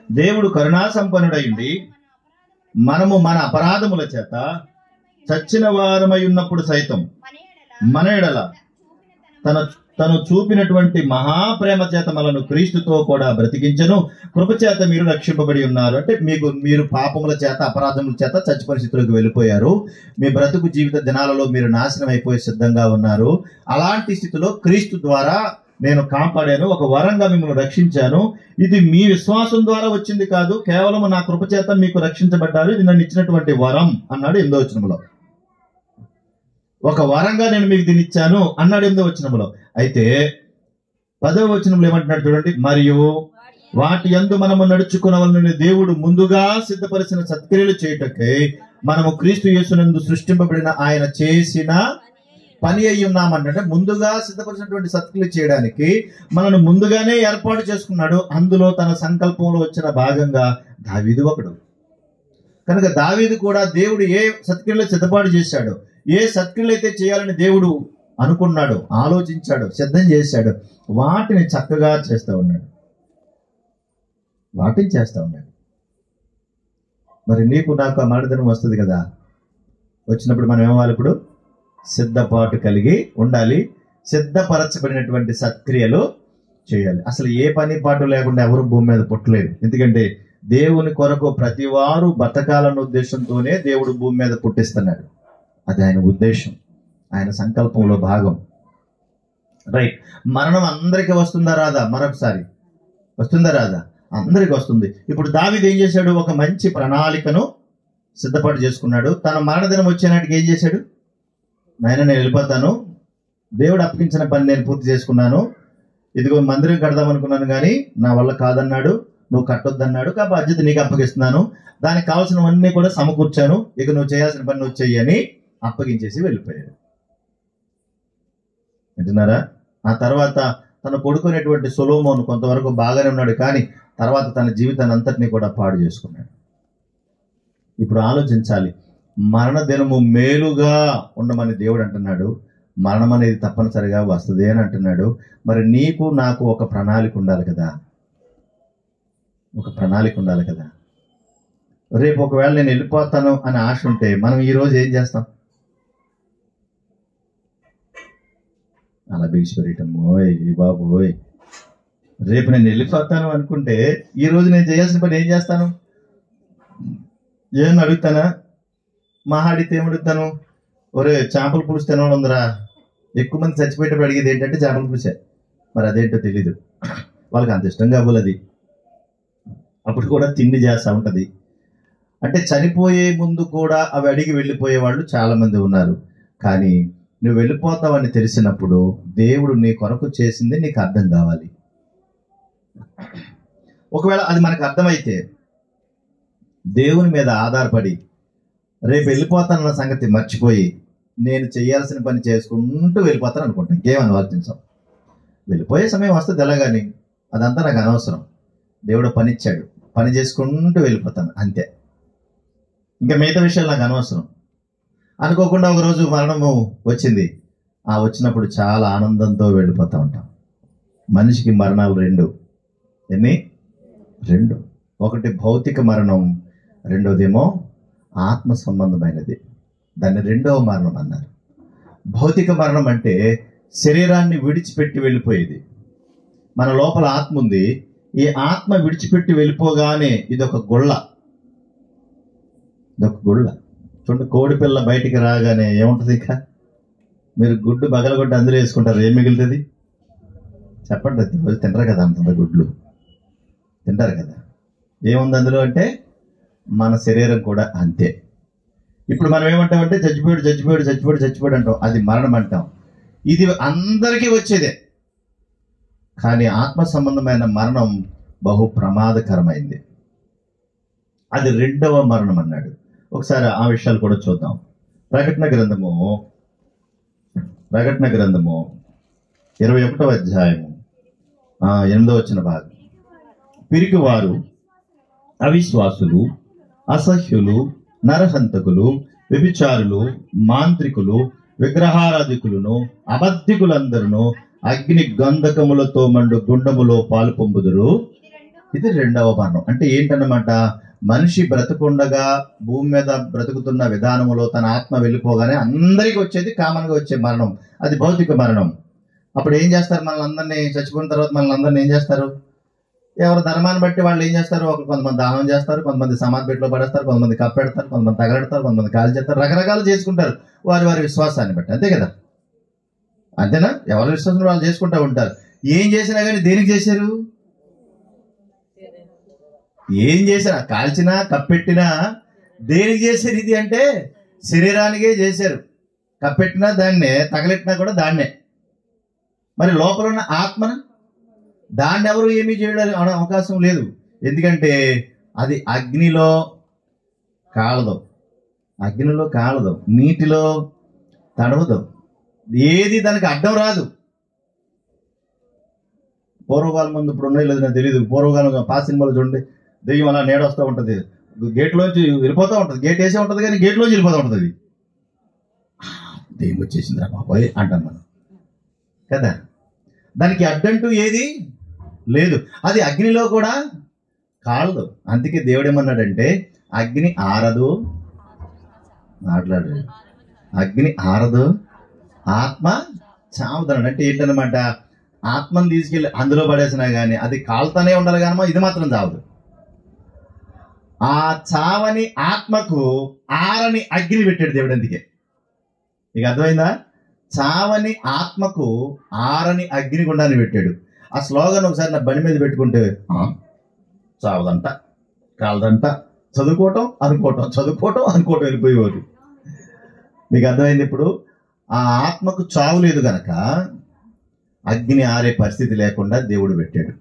దేవుడు కరుణా సంపన్నుడైండి మనము మన అపరాధముల చేత చచ్చిన వారమై ఉన్నప్పుడు సైతం మన ఎడల తను చూపినటువంటి మహాప్రేమ చేత మనను క్రీస్తుతో కూడా బ్రతికించను, కృపచేత మీరు రక్షింపబడి ఉన్నారు. అంటే మీరు పాపముల చేత అపరాధముల చేత చచ్చి పరిస్థితులకు వెళ్ళిపోయారు. మీ బ్రతుకు జీవిత దినాలలో మీరు నాశనం అయిపోయి సిద్ధంగా ఉన్నారు. అలాంటి స్థితిలో క్రీస్తు ద్వారా నేను కాపాడాను, ఒక వరంగా మిమ్మల్ని రక్షించాను. ఇది మీ విశ్వాసం ద్వారా వచ్చింది కాదు, కేవలం నా కృపచేత మీకు రక్షించబడ్డారు, ఇది నన్ను ఇచ్చినటువంటి వరం అన్నాడు 8వ వచనంలో. ఒక వరంగా నేను మీకు దీన్ని ఇచ్చాను అన్నాడు 8వ వచనంలో. అయితే 10వ వచనంలో ఏమంటున్నాడు చూడండి. మరియు వాటి యందు మనము నడుచుకునవలనని దేవుడు ముందుగా సిద్ధపరిచిన సత్క్రియలు చేయుటకై మనము క్రీస్తు యేసునందు సృష్టింపబడిన ఆయన చేసిన పని అయి ఉన్నామన్నట్టు ముందుగా సిద్ధపరిచినటువంటి సత్క్రియలు చేయడానికి మనను ముందుగానే ఏర్పాటు చేసుకున్నాడు. అందులో తన సంకల్పంలో వచ్చిన భాగంగా దావీదు ఒకడు. కనుక దావీదు కూడా దేవుడు ఏ సత్క్రియలు సిద్ధపాటు చేశాడు, ఏ సత్క్రియలు అయితే చేయాలని దేవుడు అనుకున్నాడు, ఆలోచించాడు, సిద్ధం చేశాడు, వాటిని చక్కగా చేస్తూ ఉన్నాడు. మరి నీకు నాకు ఆ మరణదినం వస్తుంది కదా. వచ్చినప్పుడు మనం ఏమవ్వాలి? ఇప్పుడు సిద్ధపాటు కలిగి ఉండాలి. సిద్ధపరచబడినటువంటి సత్క్రియలు చేయాలి. అసలు ఏ పని పాటు లేకుండా ఎవరు భూమి మీద పుట్టలేరు. ఎందుకంటే దేవుని కొరకు ప్రతి వారు బతకాలన్న ఉద్దేశంతోనే దేవుడు భూమి మీద పుట్టిస్తున్నాడు. అది ఆయన ఉద్దేశం, ఆయన సంకల్పంలో భాగం. రైట్. మరణం అందరికీ వస్తుందా రాదా? మరొకసారి వస్తుందా రాదా? అందరికి వస్తుంది. ఇప్పుడు దావీదు ఏం చేశాడు? ఒక మంచి ప్రణాళికను సిద్ధపాటు చేసుకున్నాడు. తన మరణదినం వచ్చే నాటికి ఏం చేశాడు? నాయన నేను వెళ్ళిపోతాను, దేవుడు అప్పగించిన పని నేను పూర్తి చేసుకున్నాను, ఇదిగో మందిరం కడదాం అనుకున్నాను కానీ నా వల్ల కాదన్నాడు, నువ్వు కట్టొద్దన్నాడు, ఆ బాధ్యత నీకు అప్పగిస్తున్నాను, దానికి కావాల్సినవన్నీ కూడా సమకూర్చాను, ఇక నువ్వు చేయాల్సిన పని నువ్వు చెయ్యని అప్పగించేసి వెళ్ళిపోయాడు. వింటున్నారా? ఆ తర్వాత తన కొడుకునేటువంటి సొలొమోను కొంతవరకు బాగానే ఉన్నాడు, కానీ తర్వాత తన జీవితాన్ని అంతటినీ కూడా పాడు చేసుకున్నాడు. ఇప్పుడు ఆలోచించాలి. మరణ దినము మేలుగా ఉండమని దేవుడు అంటున్నాడు. మరణం అనేది తప్పనిసరిగా వస్తుంది అని అంటున్నాడు. మరి నీకు నాకు ఒక ప్రణాళిక ఉండాలి కదా. రేపు ఒకవేళ నేను వెళ్ళిపోతాను అనే ఆశ ఉంటే మనం ఈరోజు ఏం చేస్తాం? అలా బిగిసిపెట్టమోయ్ బాబోయ్, రేపు నేను వెళ్ళిపోతాను అనుకుంటే ఈరోజు నేను చేయాల్సిన పని ఏం చేస్తాను? ఏమని అడుగుతానా? మహాడితే ఏమడుగుతాను? ఒరే చేపల పులుసు తినాలందరా. ఎక్కువ మంది చచ్చిపోయేటప్పుడు అడిగేది ఏంటంటే చేపల పులుసే. మరి అదేంటో తెలీదు, వాళ్ళకి అంత ఇష్టం కాబోలు అది. అప్పుడు కూడా తిండి చేస్తూ ఉంటుంది. అంటే చనిపోయే ముందు కూడా అవి అడిగి వెళ్ళిపోయే వాళ్ళు చాలా మంది ఉన్నారు. కానీ నువ్వు వెళ్ళిపోతావని తెలిసినప్పుడు దేవుడు నీ కొరకు చేసింది నీకు అర్థం కావాలి. ఒకవేళ అది మనకు అర్థమైతే దేవుని మీద ఆధారపడి రేపు వెళ్ళిపోతానన్న సంగతి మర్చిపోయి నేను చేయాల్సిన పని చేసుకుంటూ వెళ్ళిపోతాను అనుకుంటా, ఇంకేమని ఆలోచించాం. వెళ్ళిపోయే సమయం వస్తుంది ఎలాగాని, అదంతా నాకు అనవసరం, దేవుడు పని ఇచ్చాడు, పని చేసుకుంటూ వెళ్ళిపోతాను అంతే, ఇంకా మిగతా విషయాలు నాకు అనవసరం అనుకోకుండా ఒకరోజు మరణము వచ్చింది. ఆ వచ్చినప్పుడు చాలా ఆనందంతో వెళ్ళిపోతూ ఉంటాం. మనిషికి మరణాలు రెండు. ఎన్ని? రెండు. ఒకటి భౌతిక మరణం, రెండోదేమో ఆత్మ సంబంధమైనది. దాన్ని రెండవ మరణం అన్నారు. భౌతిక మరణం అంటే శరీరాన్ని విడిచిపెట్టి వెళ్ళిపోయేది. మన లోపల ఆత్మ ఉంది. ఈ ఆత్మ విడిచిపెట్టి వెళ్ళిపోగానే ఇదొక గుళ్ళ. చూడండి, కోడి పిల్ల బయటికి రాగానే ఏముంటుంది? ఇక మీరు గుడ్డు బగలగొడ్డు అందులో వేసుకుంటారు, ఏం మిగులుతుంది చెప్పండి? రోజు తింటారు కదా, అంత గుడ్లు తింటారు కదా. ఏముంది అందులో అంటే మన శరీరం కూడా అంతే. ఇప్పుడు మనం ఏమంటామంటే చచ్చిపోయాడు అంటాం, అది మరణం అంటాం. ఇది అందరికీ వచ్చేదే. కానీ ఆత్మ సంబంధమైన మరణం బహు ప్రమాదకరమైంది. అది రెండవ మరణం అన్నాడు. ఒకసారి ఆ విషయాలు కూడా చూద్దాం. ప్రకటన గ్రంథము 21వ అధ్యాయము 8వ వచన భాగం. పిరికివారు, అవిశ్వాసులు, అసహ్యులు, నరహంతకులు, వ్యభిచారులు, మాంత్రికులు, విగ్రహారాధికులను, అబద్ధికులందరూ అగ్ని గంధకములతో మండు గుండములో పాలు పొందుదురు. ఇది రెండవ మరణం. అంటే ఏంటన్నమాట, మనిషి బ్రతుకుండగా భూమి మీద బ్రతుకుతున్న విధానములో తన ఆత్మ వెళ్ళిపోగానే అందరికీ వచ్చేది కామన్గా వచ్చే మరణం, అది భౌతిక మరణం. అప్పుడు ఏం చేస్తారు? మనల్ని అందరినీ, చచ్చిపోయిన తర్వాత మనల్ని అందరినీ ఏం చేస్తారు? ఎవరి ధర్మాన్ని బట్టి వాళ్ళు ఏం చేస్తారు? కొంతమంది దానం చేస్తారు, కొంతమంది సమాధి పెట్టిలో పడేస్తారు, కొంతమంది కప్పెడతారు, కొంతమంది తగలెడతారు, కొంతమంది కాలు చేస్తారు, రకరకాలు చేసుకుంటారు వారి వారి విశ్వాసాన్ని బట్టి. అంతే కదా? అంతేనా? ఎవరి విశ్వాసం వాళ్ళు చేసుకుంటూ ఉంటారు. ఏం చేసినా కానీ దేనికి చేశారు? ఏం చేసినా, కాల్చినా కప్పెట్టినా దేనికి చేశారు? ఇది అంటే శరీరానికే చేశారు. కప్పెట్టినా దాన్నే, తగలెట్టినా కూడా దాన్నే. మరి లోపల ఉన్న ఆత్మను దాన్ని ఎవరు ఏమీ చేయడానికి అవకాశం లేదు. ఎందుకంటే అది అగ్నిలో కాలదు, అగ్నిలో కాలదు, నీటిలో తడవదు, ఏది దానికి అడ్డం రాదు. పూర్వకాలం ముందు ఇప్పుడు ఉన్నాయి లేదు నాకు తెలియదు. పూర్వకాలం పాత సినిమాలో చూడండి, దెయ్యం అలా నేడొస్తూ ఉంటుంది, గేట్లోంచి వెళ్ళిపోతూ ఉంటుంది, గేట్ వేసే ఉంటుంది కానీ గేట్లోంచి వెళ్ళిపోతూ ఉంటుంది. అది దెయ్యం వచ్చేసిందిరా బాబాయ్ అంటాం మనం కదా. దానికి అడ్డంటూ ఏది లేదు, అది అగ్నిలో కూడా కాలదు. అందుకే దేవుడు ఏమన్నాడంటే అగ్ని ఆరదు, మాట్లాడు, అగ్ని ఆరదు, ఆత్మ చావదన్నాడు. అంటే ఏంటన్నమాట, ఆత్మను తీసుకెళ్ళి అందులో పడేసినా కానీ అది కాలుతానే ఉండాలి కానీ ఇది మాత్రం చావదు. ఆ చావని ఆత్మకు ఆరని అగ్ని పెట్టాడు దేవుడు. అందుకే నీకు అర్థమైందా? చావని ఆత్మకు ఆరని అగ్ని గుండాన్ని పెట్టాడు. ఆ స్లోగన్ ఒకసారి నా బండి మీద పెట్టుకుంటే చావదంట, కాలదంట, చదువుకోవటం అనుకోవటం వెళ్ళిపోయేవారు. మీకు అర్థమైంది? ఇప్పుడు ఆ ఆత్మకు చావు లేదు గనక అగ్ని ఆరే పరిస్థితి లేకుండా దేవుడు పెట్టాడు.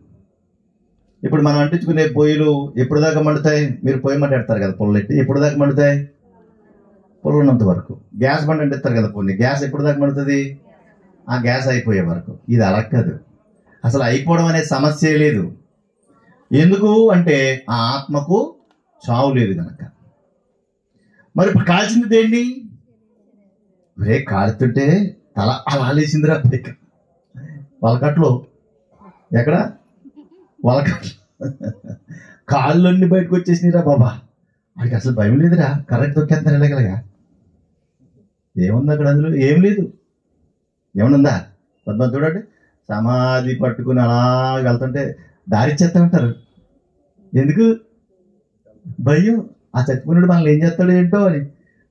ఇప్పుడు మనం అంటించుకునే పొయ్యిలు ఎప్పుడు దాకా మండుతాయి? మీరు పొయ్యి మంటాడతారు కదా, పొల్లెట్టి ఎప్పుడు దాకా మండుతాయి? పొల్లు ఉన్నంత వరకు. గ్యాస్ బండి అంటిస్తారు కదా, పొన్ని గ్యాస్ ఎప్పుడు దాకా మండుతుంది? ఆ గ్యాస్ అయిపోయే వరకు. ఇది అలా కాదు, అసలు అయిపోవడం అనే సమస్య లేదు. ఎందుకు అంటే ఆ ఆత్మకు చావు లేదు కనుక. మరి ఇప్పుడు కాల్చింది దేన్ని? రే కాలుతుంటే తల అలా లేచిందిరా పైకి, వలకట్లో ఎక్కడ వలకట్లు కాళ్ళన్నీ బయటకు వచ్చేసినరా బాబా, వాడికి అసలు భయం లేదురా, కరెక్ట్ తొక్కేస్తారు ఎలాగలగా. ఏముంది అక్కడ? అందులో ఏం లేదు. ఏమనుందా? పద్మ చూడండి, సమాధి పట్టుకుని అలా వెళ్తుంటే దారిచ్చేస్తా ఉంటారు. ఎందుకు? భయం. ఆ చచ్చిపోయినాడు మనల్ని ఏం చేస్తాడు ఏంటో అని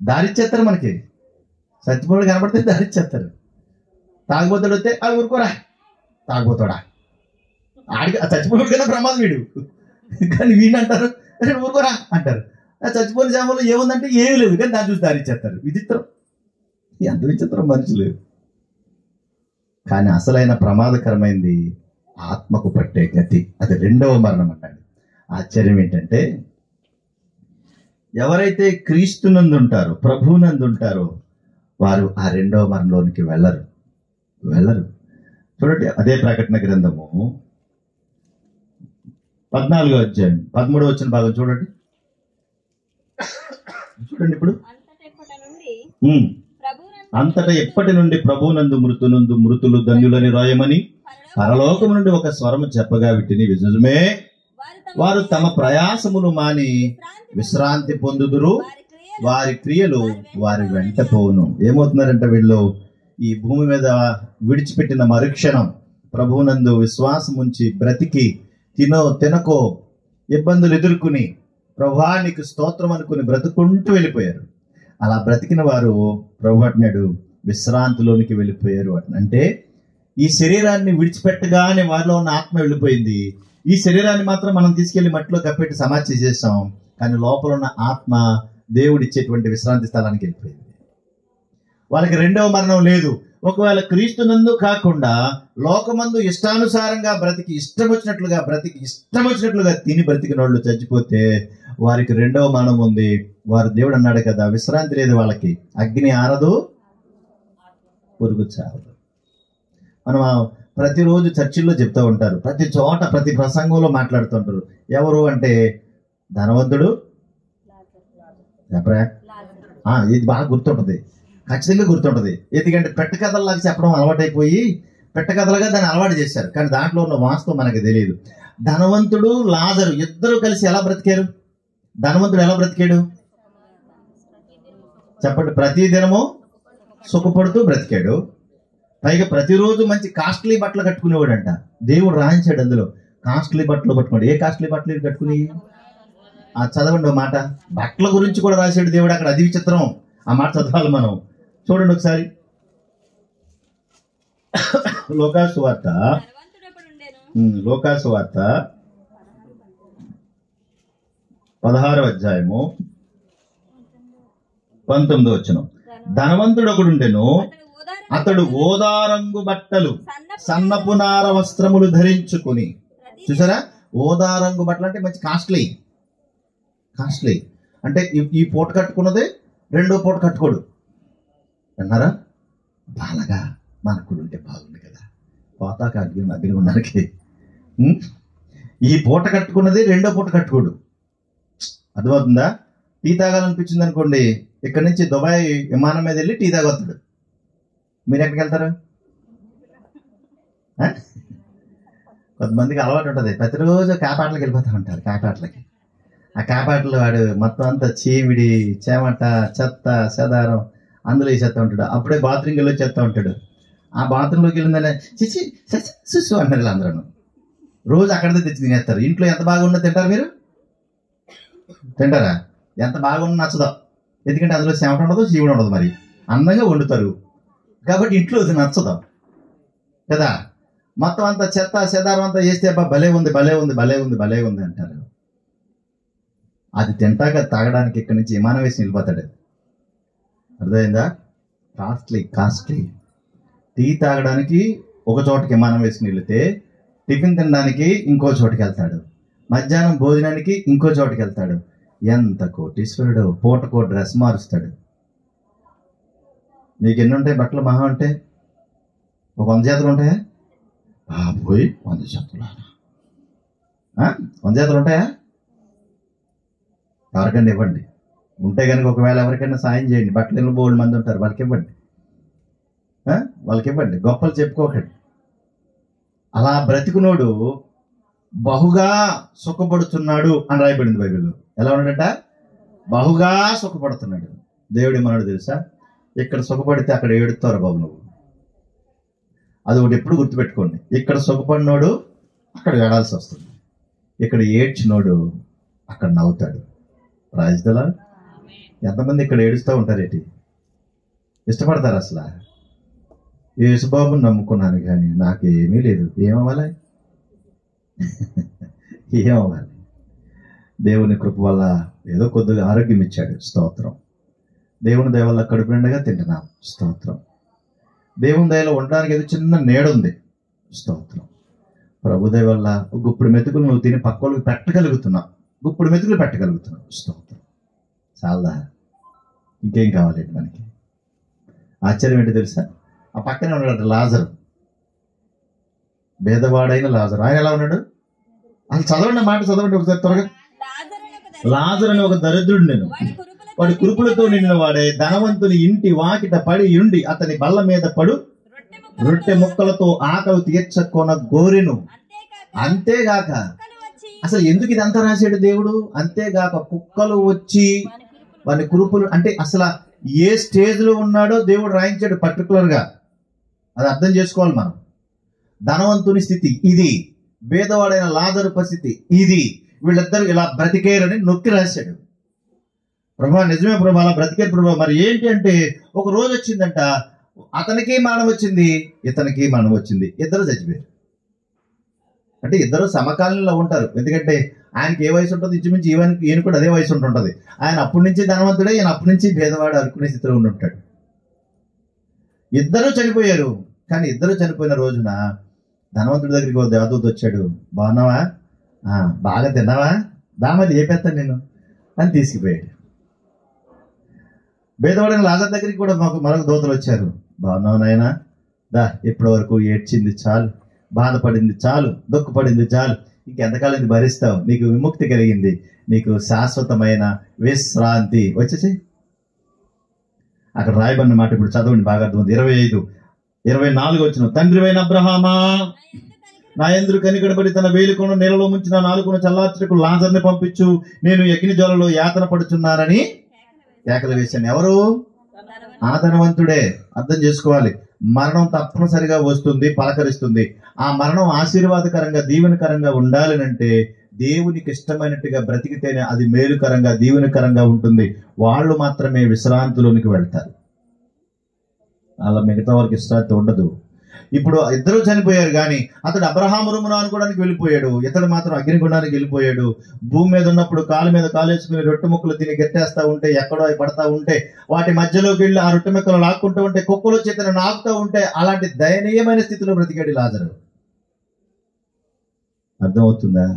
దారిచ్చేస్తారు. మనకి చచ్చిపోయాడు కనబడితే దారిచ్చేస్తారు. తాగుబోతాడు వస్తే అది ఊరుకోరా, తాగుబోతాడా, ఆడికి ఆ చచ్చిపోయాడు కన్నా ప్రమాదం వీడు, కానీ వీడిని అంటారు ఊరుకోరా అంటారు. ఆ చచ్చిపోయిన జామంలో ఏముందంటే ఏమీ లేదు, కానీ దాన్ని చూసి దారిచ్చేస్తారు. విచిత్రం, ఎంత విచిత్రం మనుషులు. కానీ అసలైన ప్రమాదకరమైంది ఆత్మకు పట్టే గతి, అది రెండవ మరణం అంటాడు. ఆశ్చర్యం ఏంటంటే ఎవరైతే క్రీస్తునందు ఉంటారో, ప్రభువునందు ఉంటారో వారు ఆ రెండవ మరణంలోనికి వెళ్ళరు. చూడండి, అదే ప్రకటన గ్రంథము 14వ అధ్యాయం 13వ వచన భాగం చూడండి. ఇప్పుడు అంతటా ఎప్పటి నుండి ప్రభువునందు మృతులు ధన్యులని రాయమని పరలోకము నుండి ఒక స్వరము చెప్పగా విట్టిని. నిజమే, వారు తమ ప్రయాసములు మాని విశ్రాంతి పొందుదురు, వారి క్రియలు వారి వెంట పోవును. ఏమవుతున్నారంటే వీళ్ళు ఈ భూమి మీద విడిచిపెట్టిన మరుక్షణం ప్రభువునందు విశ్వాసం ఉంచి బ్రతికి తినకో ఇబ్బందులు ఎదుర్కొని ప్రభువా నీకు స్తోత్రం అనుకుని బ్రతుకుంటూ వెళ్ళిపోయారు. అలా బ్రతికిన వారు ప్రభు అంటున్నాడు విశ్రాంతిలోనికి వెళ్ళిపోయారు. అంటే ఈ శరీరాన్ని విడిచిపెట్టగానే వారిలో ఉన్న ఆత్మ వెళ్ళిపోయింది. ఈ శరీరాన్ని మాత్రం మనం తీసుకెళ్లి మట్టిలో కప్పెట్టి సమాధి చేసేసాం, కానీ లోపల ఉన్న ఆత్మ దేవుడిచ్చేటువంటి విశ్రాంతి స్థలానికి వెళ్ళిపోయింది. వాళ్ళకి రెండవ మరణం లేదు. ఒకవేళ క్రీస్తునందు కాకుండా లోకమందు ఇష్టానుసారంగా బ్రతికి ఇష్టం వచ్చినట్లుగా తిని బ్రతికిన వాళ్ళు చచ్చిపోతే వారికి రెండవ మరణం ఉంది. వారు దేవుడు అన్నాడు కదా, విశ్రాంతి లేదు వాళ్ళకి. అగ్ని ఆరదు, పురుగు చావదు. మనం ప్రతిరోజు చర్చిల్లో చెప్తూ ఉంటారు, ప్రతి చోట ప్రతి ప్రసంగంలో మాట్లాడుతుంటారు. ఎవరు అంటే ధనవంతుడు, చెప్పరా? ఇది బాగా గుర్తుంటుంది, ఖచ్చితంగా గుర్తుంటుంది. ఎందుకంటే పెట్టకథల్లాగా చెప్పడం అలవాటైపోయి పెట్టకథలుగా దాన్ని అలవాటు చేశారు. కానీ దాంట్లో ఉన్న వాస్తవం మనకి తెలియదు. ధనవంతుడు లాజరు ఇద్దరు కలిసి ఎలా బ్రతికారు? ధనవంతుడు ఎలా బ్రతికాడు చెప్పండి? ప్రతి దినము సుఖపడుతూ బ్రతికాడు. పైగా ప్రతిరోజు మంచి కాస్ట్లీ బట్టలు కట్టుకునేవాడంట. దేవుడు రాయించాడు అందులో కాస్ట్లీ బట్టలు పట్టుకోండి. ఏ కాస్ట్లీ బట్టలు కట్టుకుని? చదవండి మాట. బట్టల గురించి కూడా రాశాడు దేవుడు అక్కడ. అది విచిత్రం. ఆ మాట చదవాలి మనం. చూడండి ఒకసారి. లోకాసు వార్త 16వ అధ్యాయము 19వ వచనం. ధనవంతుడు ఒకడుండెను, అతడు ఓదారంగు బట్టలు సన్నపు నార వస్త్రములు ధరించుకుని. చూసారా? ఓదారంగు బట్టలు అంటే మంచి కాస్ట్లీ అంటే ఈ పూట కట్టుకున్నదే రెండో పూట కట్టుకోడు అన్నారా? బాగా మనకుడు ఉంటే బాగుంది కదా, పోతాక అగ్ని ఉన్నానికి. ఈ పూట కట్టుకున్నది రెండో పూట కట్టుకోడు. అర్థమవుతుందా? టీ తాగాలనిపించింది అనుకోండి, ఇక్కడ నుంచి దుబాయ్ విమానం మీద వెళ్ళి టీ తాగొస్తాడు. మీరు ఎక్కడికి వెళ్తారు? కొంతమందికి అలవాటు ఉంటుంది, ప్రతిరోజు కాపాట్లకి వెళ్ళిపోతూ ఉంటారు. కాపాట్లకి ఆ కాపాట్లు వాడు మొత్తం అంతా చీమిడి చేమట చెత్త చెదారం అందులో వేసేస్తూ ఉంటాడు. అప్పుడే బాత్రూమ్కి వెళ్ళి వచ్చేస్తూ ఉంటాడు. ఆ బాత్రూంలోకి వెళ్ళిందనే చిచి సుసు అంటారు అందరూ. రోజు అక్కడితో తెచ్చి తినేస్తారు. ఇంట్లో ఎంత బాగున్నా తింటారు మీరు? తింటారా? ఎంత బాగున్నా నచ్చదో. ఎందుకంటే అందులో చెమట ఉండదు, చీవుడు ఉండదు. మరి అందంగా వండుతారు కాబట్టి ఇంట్లో అది నచ్చదు కదా. మొత్తం అంతా చెత్త చెదారం అంతా వేస్తే అబ్బా భలే ఉంది అంటారు. అది తింటాక తాగడానికి ఇక్కడి నుంచి విమానం వేసి నిలిపోతాడు. అర్థమైందా? కాస్ట్లీ టీ తాగడానికి ఒక చోటకి విమానం వేసి నిలితే, టిఫిన్ తినడానికి ఇంకో చోటుకి వెళ్తాడు, మధ్యాహ్నం భోజనానికి ఇంకో చోటుకి వెళ్తాడు. ఎంత కోటీశ్వరుడు! పూటకో డ్రెస్ మారుస్తాడు. నీకు ఎన్ని ఉంటాయి బట్టలు? మహా ఉంటే ఒక 100 జతలు ఉంటాయా? పోయి 100 జతలు 100 జతలు ఉంటాయా? ఎవరికైనా ఇవ్వండి. ఉంటే కనుక ఒకవేళ ఎవరికైనా సాయం చేయండి. బట్టలు బోల్డ్ మంది ఉంటారు, వాళ్ళకి ఇవ్వండి. గొప్పలు చెప్పుకోకండి. అలా బ్రతికునోడు బహుగా సుఖపడుతున్నాడు అని రాయబడింది బైబిల్లో. ఎలా ఉన్నాడట? బహుగా సుఖపడుతున్నాడు. దేవుడు ఏమన్నాడు తెలుసా? ఇక్కడ సుఖపడితే అక్కడ ఏడుతారు బాబు నువ్వు. అది ఒకటి ఎప్పుడు గుర్తుపెట్టుకోండి. ఇక్కడ సుఖపడినోడు అక్కడ ఏడాల్సి వస్తుంది, ఇక్కడ ఏడ్చినోడు అక్కడ నవ్వుతాడు. రాజుదలా ఎంతమంది ఇక్కడ ఏడుస్తూ ఉంటారేంటి? ఇష్టపడతారు అసలు? యేసుబాబుని నమ్ముకున్నాను కానీ నాకేమీ లేదు, ఏమవ్వాలి? దేవుని కృప వల్ల ఏదో కొద్దిగా ఆరోగ్యం ఇచ్చాడు, స్తోత్రం. దేవుని దయ వల్ల కడుపు నిండగా తింటున్నాం, స్తోత్రం. దేవుని దయలో ఉండడానికి ఏదో చిన్న నేడుంది, స్తోత్రం. ప్రభు దయ వల్ల గుప్పుడు మెతుకులు నువ్వు తిని పక్కలకు పెట్టగలుగుతున్నావు, స్తోత్రం. చాలా ఇంకేం కావాలండి మనకి? ఆశ్చర్యం ఏంటి తెలుసా? ఆ పక్కనే ఉన్నాడు లాజరు, భేదవాడైన లాజరు. ఆయన ఎలా ఉన్నాడు? అసలు చదవండి, మాట చదవండి ఒకసారి త్వరగా. లాజరు అని ఒక దరిద్రుడు, నేను వాడి కురుపులతో నిండిన వాడే ధనవంతుని ఇంటి వాకిట పడి ఉండి అతని బల్ల మీద పడు రొట్టె ముక్కలతో ఆకలి తీర్చకొన గోరెను. అంతేగాక అసలు ఎందుకు ఇదంతా రాశాడు దేవుడు? అంతేగాక కుక్కలు వచ్చి వాని కురుపులు, అంటే అసలు ఏ స్టేజ్ లో ఉన్నాడో దేవుడు రాయించాడు పర్టికులర్ గా. అది అర్థం చేసుకోవాలి మనం. ధనవంతుని స్థితి ఇది, భేదవాడైన లాజరు పరిస్థితి ఇది. వీళ్ళిద్దరు ఇలా బ్రతికేరని నొక్కి రాశాడు. ప్రభా నిజమే ప్రభా, అలా బ్రతికేరు ప్రభా. మరి ఏంటి అంటే, ఒక రోజు వచ్చిందంట, అతనికి మరణం వచ్చింది, ఇతనికి మరణం వచ్చింది, ఇద్దరు చచ్చిపోయారు. అంటే ఇద్దరు సమకాలీనంలో ఉంటారు. ఎందుకంటే ఆయనకి ఏ వయసు ఉంటుంది, ఇంచుమించు ఈయన కూడా అదే వయసు ఉంటుంటుంది. ఆయన అప్పటి నుంచి ధనవంతుడే, ఈయన అప్పటి నుంచి భేదవాడు అనుకునే స్థితిలో ఉండి ఉంటాడు. ఇద్దరు చనిపోయారు. కానీ ఇద్దరు చనిపోయిన రోజున ధనవంతుడి దగ్గరికి ఒక దేవదూత వచ్చాడు. బాగున్నావా? బాగా తిన్నావా? దామది ఏపేస్తాను నేను అని తీసుకుపోయాడు. భేదవాడైన లాజరు దగ్గరికి కూడా మాకు మరొక దూతలు వచ్చారు. బాగున్నావు నాయనా? ఇప్పటి వరకు ఏడ్చింది చాలు, బాధపడింది చాలు, దుఃఖపడింది చాలు, ఇంకెంతకాలం ఇది భరిస్తావు, నీకు విముక్తి కలిగింది, నీకు శాశ్వతమైన విశ్రాంతి వచ్చేసి. అక్కడ రాయబడిన మాట ఇప్పుడు చదవండి, బాగా అర్థం. 25-24 వచ్చిన, తండ్రివైన అబ్రహామా, నా యందు కనికరపడి తన వేలుకొను నీళ్ళలో ముంచిన నాలుగును చల్లార్చుటకు లాజర్ని పంపించు, నేను అగ్ని జ్వాలలో యాతన పడుచున్నానని కేకలు వేశాను. ఎవరు? ఆ ధనవంతుడే. అర్థం చేసుకోవాలి, మరణం తప్పనిసరిగా వస్తుంది, పలకరిస్తుంది. ఆ మరణం ఆశీర్వాదకరంగా, దీవెనకరంగా ఉండాలనంటే దేవునికి ఇష్టమైనట్టుగా బ్రతికితేనే అది మేలుకరంగా, దీవెనకరంగా ఉంటుంది. వాళ్ళు మాత్రమే విశ్రాంతిలోనికి వెళ్తారు, అలా మిగతా వాళ్ళకి విశ్రాంతి ఉండదు. ఇప్పుడు ఇద్దరు చనిపోయారు, కానీ అతడు అబ్రహాము రొమ్మున అనుకోవడానికి వెళ్ళిపోయాడు, ఇతడు మాత్రం అగ్నిగుండానికి వెళ్ళిపోయాడు. భూమి మీద ఉన్నప్పుడు కాలు మీద కాలేసుకుని రొట్టె ముక్కలు తిని గెట్టేస్తా ఉంటే, ఎక్కడో అవి పడతా ఉంటే, వాటి మధ్యలోకి వెళ్ళి ఆ రొట్టె ముక్కలు లాక్కుంటూ ఉంటే, కుక్కలు చేతను నాకుతూ ఉంటే, అలాంటి దయనీయమైన స్థితిలో బ్రతికాడు లాజరు. అర్థమవుతుందా?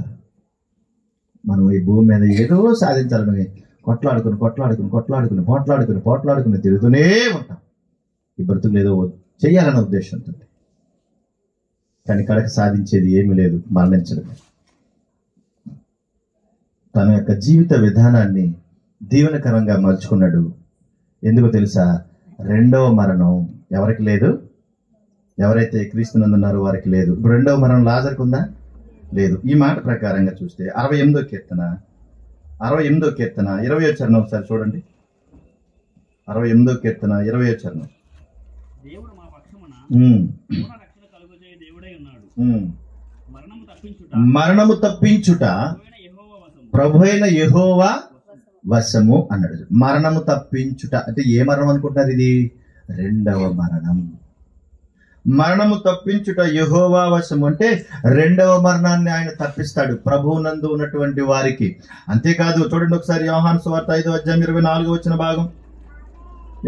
మనం ఈ భూమి మీద ఏదో సాధించాలని కొట్లాడుకుని తిరుగుతూనే ఉంటాం. ఈ బ్రతుకులు ఏదో చెయ్యాలన్న ఉద్దేశంతో, కానీ కడక సాధించేది ఏమీ లేదు, మరణించడమే. తన యొక్క జీవిత విధానాన్ని దీవెనకరంగా మలుచుకున్నాడు. ఎందుకో తెలుసా? రెండవ మరణం ఎవరికి లేదు? ఎవరైతే క్రీస్తునందున్నారో వారికి లేదు. ఇప్పుడు రెండవ మరణం లాజరుకు ఉందా? లేదు. ఈ మాట ప్రకారంగా చూస్తే 68వ కీర్తన 20వ చరణం ఒకసారి చూడండి. 68వ కీర్తన 20వ చరణం. మరణము తప్పించుట ప్రభువైన యెహోవా వశము అన్నాడు. మరణము తప్పించుట అంటే ఏ మరణం అనుకుంటున్నారు? ఇది రెండవ మరణం. మరణము తప్పించుట యెహోవా వశము అంటే రెండవ మరణాన్ని ఆయన తప్పిస్తాడు ప్రభువునందు ఉన్నటువంటి వారికి. అంతేకాదు, చూడండి ఒకసారి యోహాను సువార్త 5:24 వచ్చిన భాగం.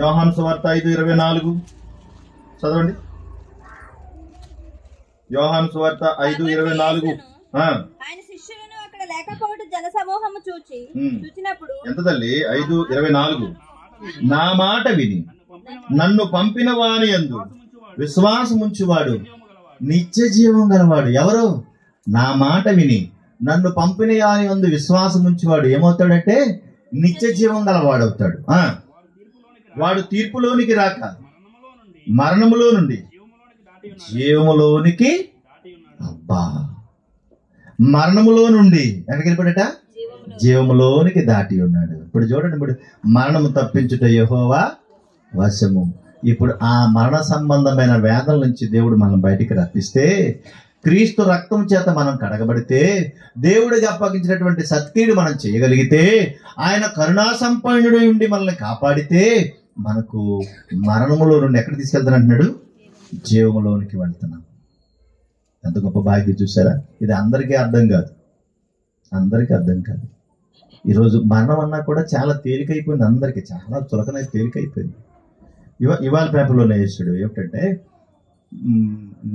యోహాను సువార్త 5:24 చదవండి. యోహాను సువార్త 5:24. ఆయన శిష్యులను అక్కడ లేకపోవడం జనసమూహము చూచినప్పుడు ఎంత తల్లి? 5:24. నా మాట విని నన్ను పంపిన వాని యందు విశ్వాసముంచువాడు నిత్య జీవం గలవాడు. ఎవరు? నా మాట విని నన్ను పంపిన వాని యందు విశ్వాసముంచువాడు ఏమవుతాడంటే నిత్య జీవం గలవాడు అవుతాడు. వాడు తీర్పులోనికి రాక మరణములో నుండి జీవములోనికి, అబ్బా, మరణములో నుండి ఎక్కడికి వెళ్ళిపోయాడట? జీవములోనికి దాటి ఉన్నాడు. ఇప్పుడు చూడండి, ఇప్పుడు మరణము తప్పించుట యెహోవా వశము. ఇప్పుడు ఆ మరణ సంబంధమైన వేదన నుంచి దేవుడు మనం బయటికి రప్పిస్తే, క్రీస్తు రక్తం చేత మనం కడగబడితే, దేవుడికి అప్పగించినటువంటి సత్క్రియలు మనం చేయగలిగితే, ఆయన కరుణా సంపన్నుడై ఉండి మనల్ని కాపాడితే, మనకు మరణములో నుండి ఎక్కడ తీసుకెళ్తానంటున్నాడు? జీవములోనికి వెళ్తున్నాం. ఎంత గొప్ప భాగ్యం చూసారా? ఇది అందరికీ అర్థం కాదు. ఈరోజు మరణం అన్నా కూడా చాలా తేలికైపోయింది, అందరికీ చాలా చులకనైతే తేలికైపోయింది. ఇవాళ పేపర్లోనే వేసాడు ఏమిటంటే,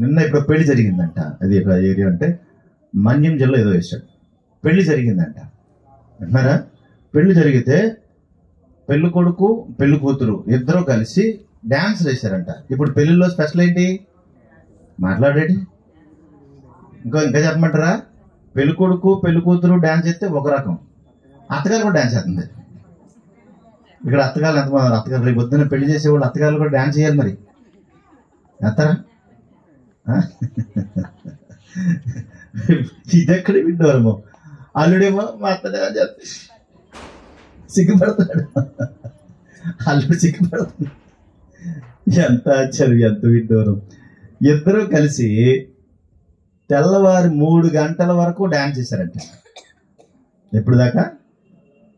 నిన్న ఇప్పుడు పెళ్లి జరిగిందంట. అది ఒక ఏరియా అంటే మన్యం జిల్లా ఏదో వేసాడు. పెళ్లి జరిగిందంట, విన్నారా? పెళ్లి జరిగితే పెళ్లి కొడుకు పెళ్లి కూతురు ఇద్దరు కలిసి డ్యాన్స్ వేశారంట. ఇప్పుడు పెళ్లిలో స్పెషల్ ఏంటి? మాట్లాడేటి ఇంకా చెప్పమంటారా? పెళ్లి కొడుకు పెళ్లి కూతురు డ్యాన్స్ చేస్తే ఒక రకం, అత్తగారు కూడా డ్యాన్స్ చేస్తుంది. ఇక్కడ అత్తగారు ఎంతమంది? అత్తగారు రేపు పొద్దున్న పెళ్లి చేసేవాళ్ళు అత్తగారు కూడా డ్యాన్స్ చేయాలి. మరి ఎత్తరా? ఇదెక్కడ వింటారేమో. అల్లుడేమో మా అత్తనే చేస్తే సిగ్గుపడతాడు, అల్లుడు సిగ్గుపడతాడు. ఎంత ఆశ్చర్యం, ఎంత విడ్డూరం. ఇద్దరూ కలిసి తెల్లవారి 3 గంటల వరకు డ్యాన్స్ చేశారంట. ఎప్పుడు దాకా?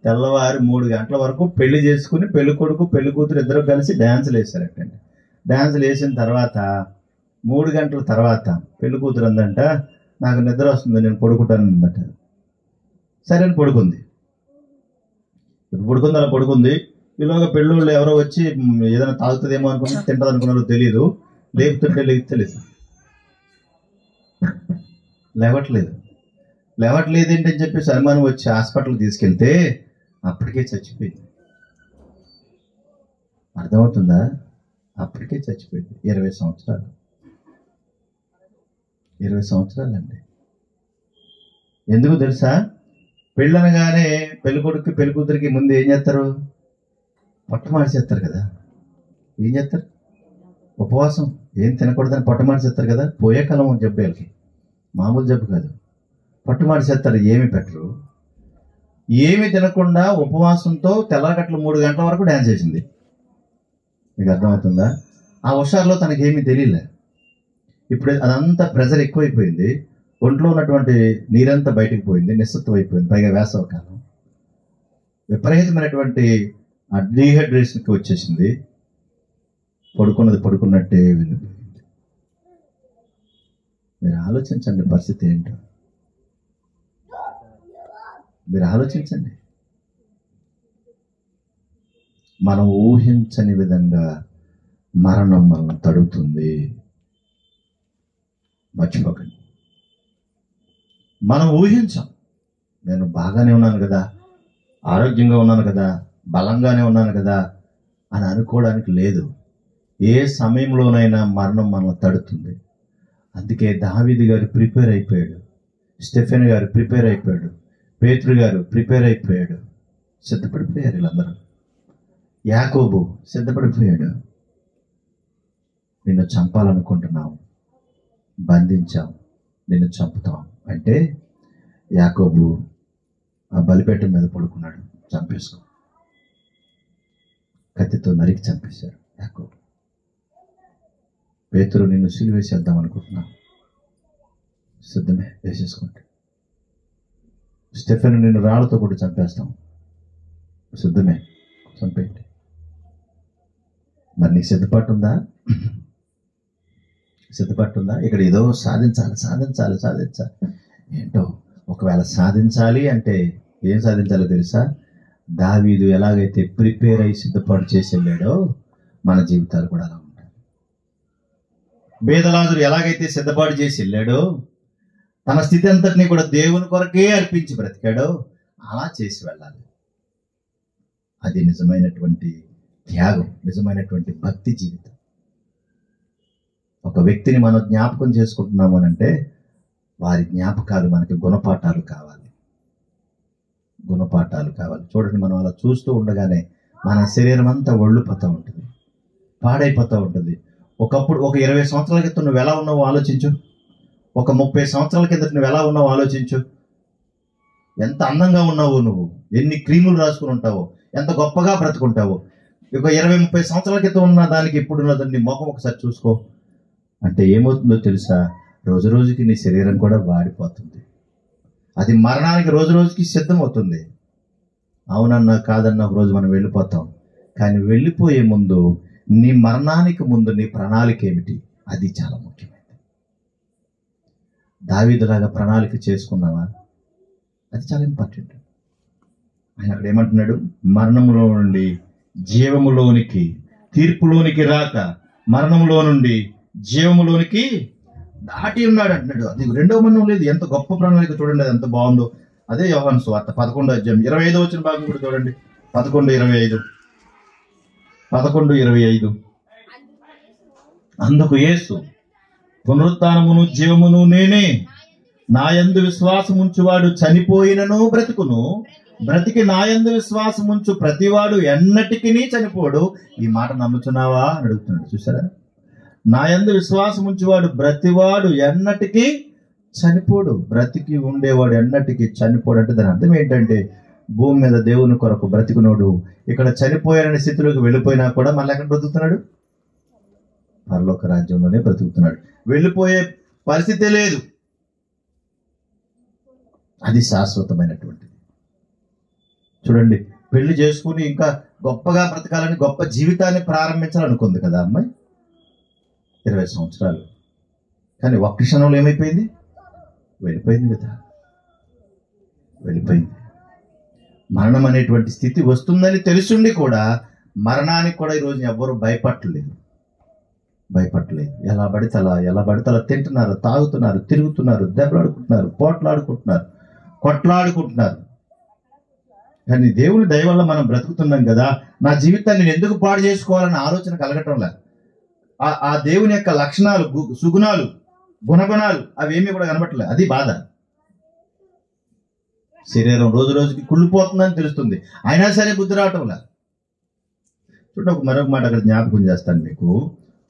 తెల్లవారి 3 గంటల వరకు పెళ్లి చేసుకుని పెళ్లి కొడుకు పెళ్లి కూతురు ఇద్దరు కలిసి డ్యాన్సులు వేశారట. డ్యాన్సులు వేసిన తర్వాత 3 గంటల తర్వాత పెళ్లి కూతురు అందంట, నాకు నిద్ర వస్తుంది, నేను పడుకుంటాను అందట. సరే అని పడుకుంది. అలా పడుకుంది. ఈలోగా పెళ్ళోళ్ళు ఎవరో వచ్చి ఏదైనా తాగుతుందేమో అనుకున్నా, తింటది అనుకున్నారో తెలియదు, లేపుతుంటే లేవట్లేదు ఏంటని చెప్పేసి అనుమానం వచ్చి హాస్పిటల్కి తీసుకెళ్తే అప్పటికే చచ్చిపోయింది. అర్థమవుతుందా? అప్పటికే చచ్చిపోయింది. 20 సంవత్సరాలు. 20 సంవత్సరాలండి. ఎందుకు తెలుసా? పెళ్ళనగానే పెళ్లి కొడుకు పెళ్లి కూతురికి ముందు ఏం చేస్తారు? పొట్టమాడిచేస్తారు కదా. ఏం చేస్తారు? ఉపవాసం, ఏం తినకూడదని పొట్టమాడిచేస్తారు కదా. పోయే కాలం జబ్బు వీళ్ళకి, మామూలు జబ్బు కాదు. పొట్టమాడిచేస్తారు, ఏమి పెట్టరు, ఏమి తినకుండా ఉపవాసంతో తెల్లగట్లు 3 గంటల వరకు డ్యాన్స్ చేసింది. మీకు అర్థమవుతుందా? ఆ హుషారులో తనకేమీ తెలియలే. ఇప్పుడు అదంతా ప్రెజర్ ఎక్కువైపోయింది, ఒంట్లో ఉన్నటువంటి నీరంతా బయటకు పోయింది, నిస్సత్వం అయిపోయింది. పైగా వేసవకాలం, విపరీతమైనటువంటి డీహైడ్రేషన్కి వచ్చేసింది. పడుకున్నది పడుకున్నట్టే వెళ్ళిపోయింది. మీరు ఆలోచించండి పరిస్థితి ఏంటో. మీరు ఆలోచించండి. మనం ఊహించని విధంగా మరణం మనల్ని తడుతుంది. మర్చిపోకండి. మనం ఊహించాం, నేను బాగానే ఉన్నాను కదా, ఆరోగ్యంగా ఉన్నాను కదా, బలంగానే ఉన్నాను కదా అని అనుకోవడానికి లేదు. ఏ సమయంలోనైనా మరణం మనల్ని తడుతుంది. అందుకే దావీదు గారు ప్రిపేర్ అయిపోయాడు, స్టెఫెన్ గారు ప్రిపేర్ అయిపోయాడు, పేతురు గారు ప్రిపేర్ అయిపోయాడు, సిద్ధపడిపోయారు. వీళ్ళందరూ, యాకోబు సిద్ధపడిపోయాడు. నిన్ను చంపాలనుకుంటున్నావు, బంధించాం, నిన్ను చంపుతాం అంటే యాకోబు ఆ బలిపీఠం మీద పడుకున్నాడు. చంపేసుకో, కత్తితో నరికి చంపేశారు యాకోబు. పేతురు, నిన్ను సిలువేసేద్దాం అనుకుంటున్నాం, సిద్ధమే, వేసేసుకుంటే. స్టెఫెన్, నిన్ను రాళ్లతో కూడా చంపేస్తాం, సిద్ధమే, చంపేయండి. మరి నీకు సిద్ధపాటు ఉందా? సిద్ధపాటు ఉందా? ఇక్కడ ఏదో సాధించాలి సాధించాలి సాధించాలి ఏంటో. ఒకవేళ సాధించాలి అంటే ఏం సాధించాలో తెలుసా? దావీదు ఎలాగైతే ప్రిపేర్ అయి సిద్ధపాటు చేసి వెళ్ళాడో మన జీవితాలు కూడా అలా ఉంటాయి. బేదలాజరు ఎలాగైతే సిద్ధపాటు చేసి వెళ్ళాడో, తన స్థితి అంతటినీ కూడా దేవుని కొరకే అర్పించి బ్రతికాడో అలా చేసి వెళ్ళాలి. అది నిజమైనటువంటి త్యాగం, నిజమైనటువంటి భక్తి జీవితం. ఒక వ్యక్తిని మనం జ్ఞాపకం చేసుకుంటున్నాము అంటే వారి జ్ఞాపకాలు మనకి గుణపాఠాలు కావాలి, గుణపాఠాలు కావాలి. చూడండి, మనం అలా చూస్తూ ఉండగానే మన శరీరం అంతా ఒళ్ళుపోతూ ఉంటుంది, పాడైపోతూ ఉంటుంది. ఒకప్పుడు ఒక 20 సంవత్సరాల క్రితం నువ్వు ఎలా ఉన్నావో ఆలోచించు, ఒక 30 సంవత్సరాల కిందట నువ్వు ఎలా ఉన్నావో ఆలోచించు. ఎంత అందంగా ఉన్నావో నువ్వు, ఎన్ని క్రీములు రాసుకుని ఉంటావో, ఎంత గొప్పగా బ్రతుకుంటావో. ఒక 20-30 సంవత్సరాల క్రితం ఉన్న దానికి ఇప్పుడు ఉన్నదాన్ని ముఖం ఒకసారి చూసుకో. అంటే ఏమవుతుందో తెలుసా? రోజు రోజుకి నీ శరీరం కూడా వాడిపోతుంది. అది మరణానికి రోజు రోజుకి సిద్ధమవుతుంది. అవునన్నా కాదన్నా ఒక రోజు మనం వెళ్ళిపోతాం. కానీ వెళ్ళిపోయే ముందు, నీ మరణానికి ముందు నీ ప్రణాళిక ఏమిటి, అది చాలా ముఖ్యమైనది. దావీదులాగా ప్రణాళిక చేసుకున్నావా? అది చాలా ఇంపార్టెంట్. ఆయన అక్కడ ఏమంటున్నాడు? మరణములో నుండి జీవములోనికి, తీర్పులోనికి రాక మరణములో నుండి జీవములోనికి దాటి ఉన్నాడు అంటున్నాడు. అది 2వ మరణం లేదు. ఎంత గొప్ప ప్రణాళిక చూడండి, అది ఎంత బాగుందో. అదే యోహాను సువార్త 11వ అధ్యాయం 25వ వచన భాగం కూడా చూడండి. 11:25. అందుకు యేసు, పునరుత్థానమును జీవమును నేనే, నా యందు విశ్వాసముంచువాడు చనిపోయినను బ్రతుకును, బ్రతికి నా యందు విశ్వాసముంచు ప్రతివాడు ఎన్నటికి చనిపోడు. ఈ మాట నమ్ముచున్నావా అని అడుగుతున్నాడు. చూసారా? నా యందు విశ్వాసముంచువాడు ప్రతివాడు ఎన్నటికీ చనిపోడు, బ్రతికి ఉండేవాడు ఎన్నటికీ చనిపోడు. అంటే దాని అర్థం ఏంటంటే, భూమి మీద దేవుని కొరకు బ్రతికునోడు ఇక్కడ చనిపోయారనే స్థితిలోకి వెళ్ళిపోయినా కూడా మళ్ళీ ఎక్కడ బ్రతుకుతున్నాడు? పరలోక రాజ్యంలోనే బ్రతుకుతున్నాడు. వెళ్ళిపోయే పరిస్థితే లేదు. అది శాశ్వతమైనటువంటిది. చూడండి, పెళ్లి చేసుకుని ఇంకా గొప్పగా బ్రతకాలని, గొప్ప జీవితాన్ని ప్రారంభించాలనుకుంది కదా అమ్మాయి, 20 సంవత్సరాలు. కానీ ఒక్క క్షణంలో ఏమైపోయింది? వెళ్ళిపోయింది కదా, వెళ్ళిపోయింది. మరణం అనేటువంటి స్థితి వస్తుందని తెలుసుండి కూడా మరణానికి కూడా ఈరోజు ఎవ్వరూ భయపడలేదు. ఎలా పడితే అలా తింటున్నారు, తాగుతున్నారు, తిరుగుతున్నారు, దెబ్బలాడుకుంటున్నారు, పోట్లాడుకుంటున్నారు, కొట్లాడుకుంటున్నారు. కానీ దేవుని దయ వల్ల మనం బ్రతుకుతున్నాం కదా, నా జీవితాన్ని నేను ఎందుకు పాడు చేసుకోవాలన్న ఆలోచన కలగటం లేదు. ఆ దేవుని యొక్క లక్షణాలు, సుగుణాలు గుణగుణాలు అవేమీ కూడా కనబట్టలేదు. అది బాధ. శరీరం రోజు రోజుకి కుళ్ళిపోతుందని తెలుస్తుంది, అయినా సరే బుద్ధి రావటంలా. చూడండి, మరొక మాట అక్కడ జ్ఞాపకం చేస్తాను మీకు.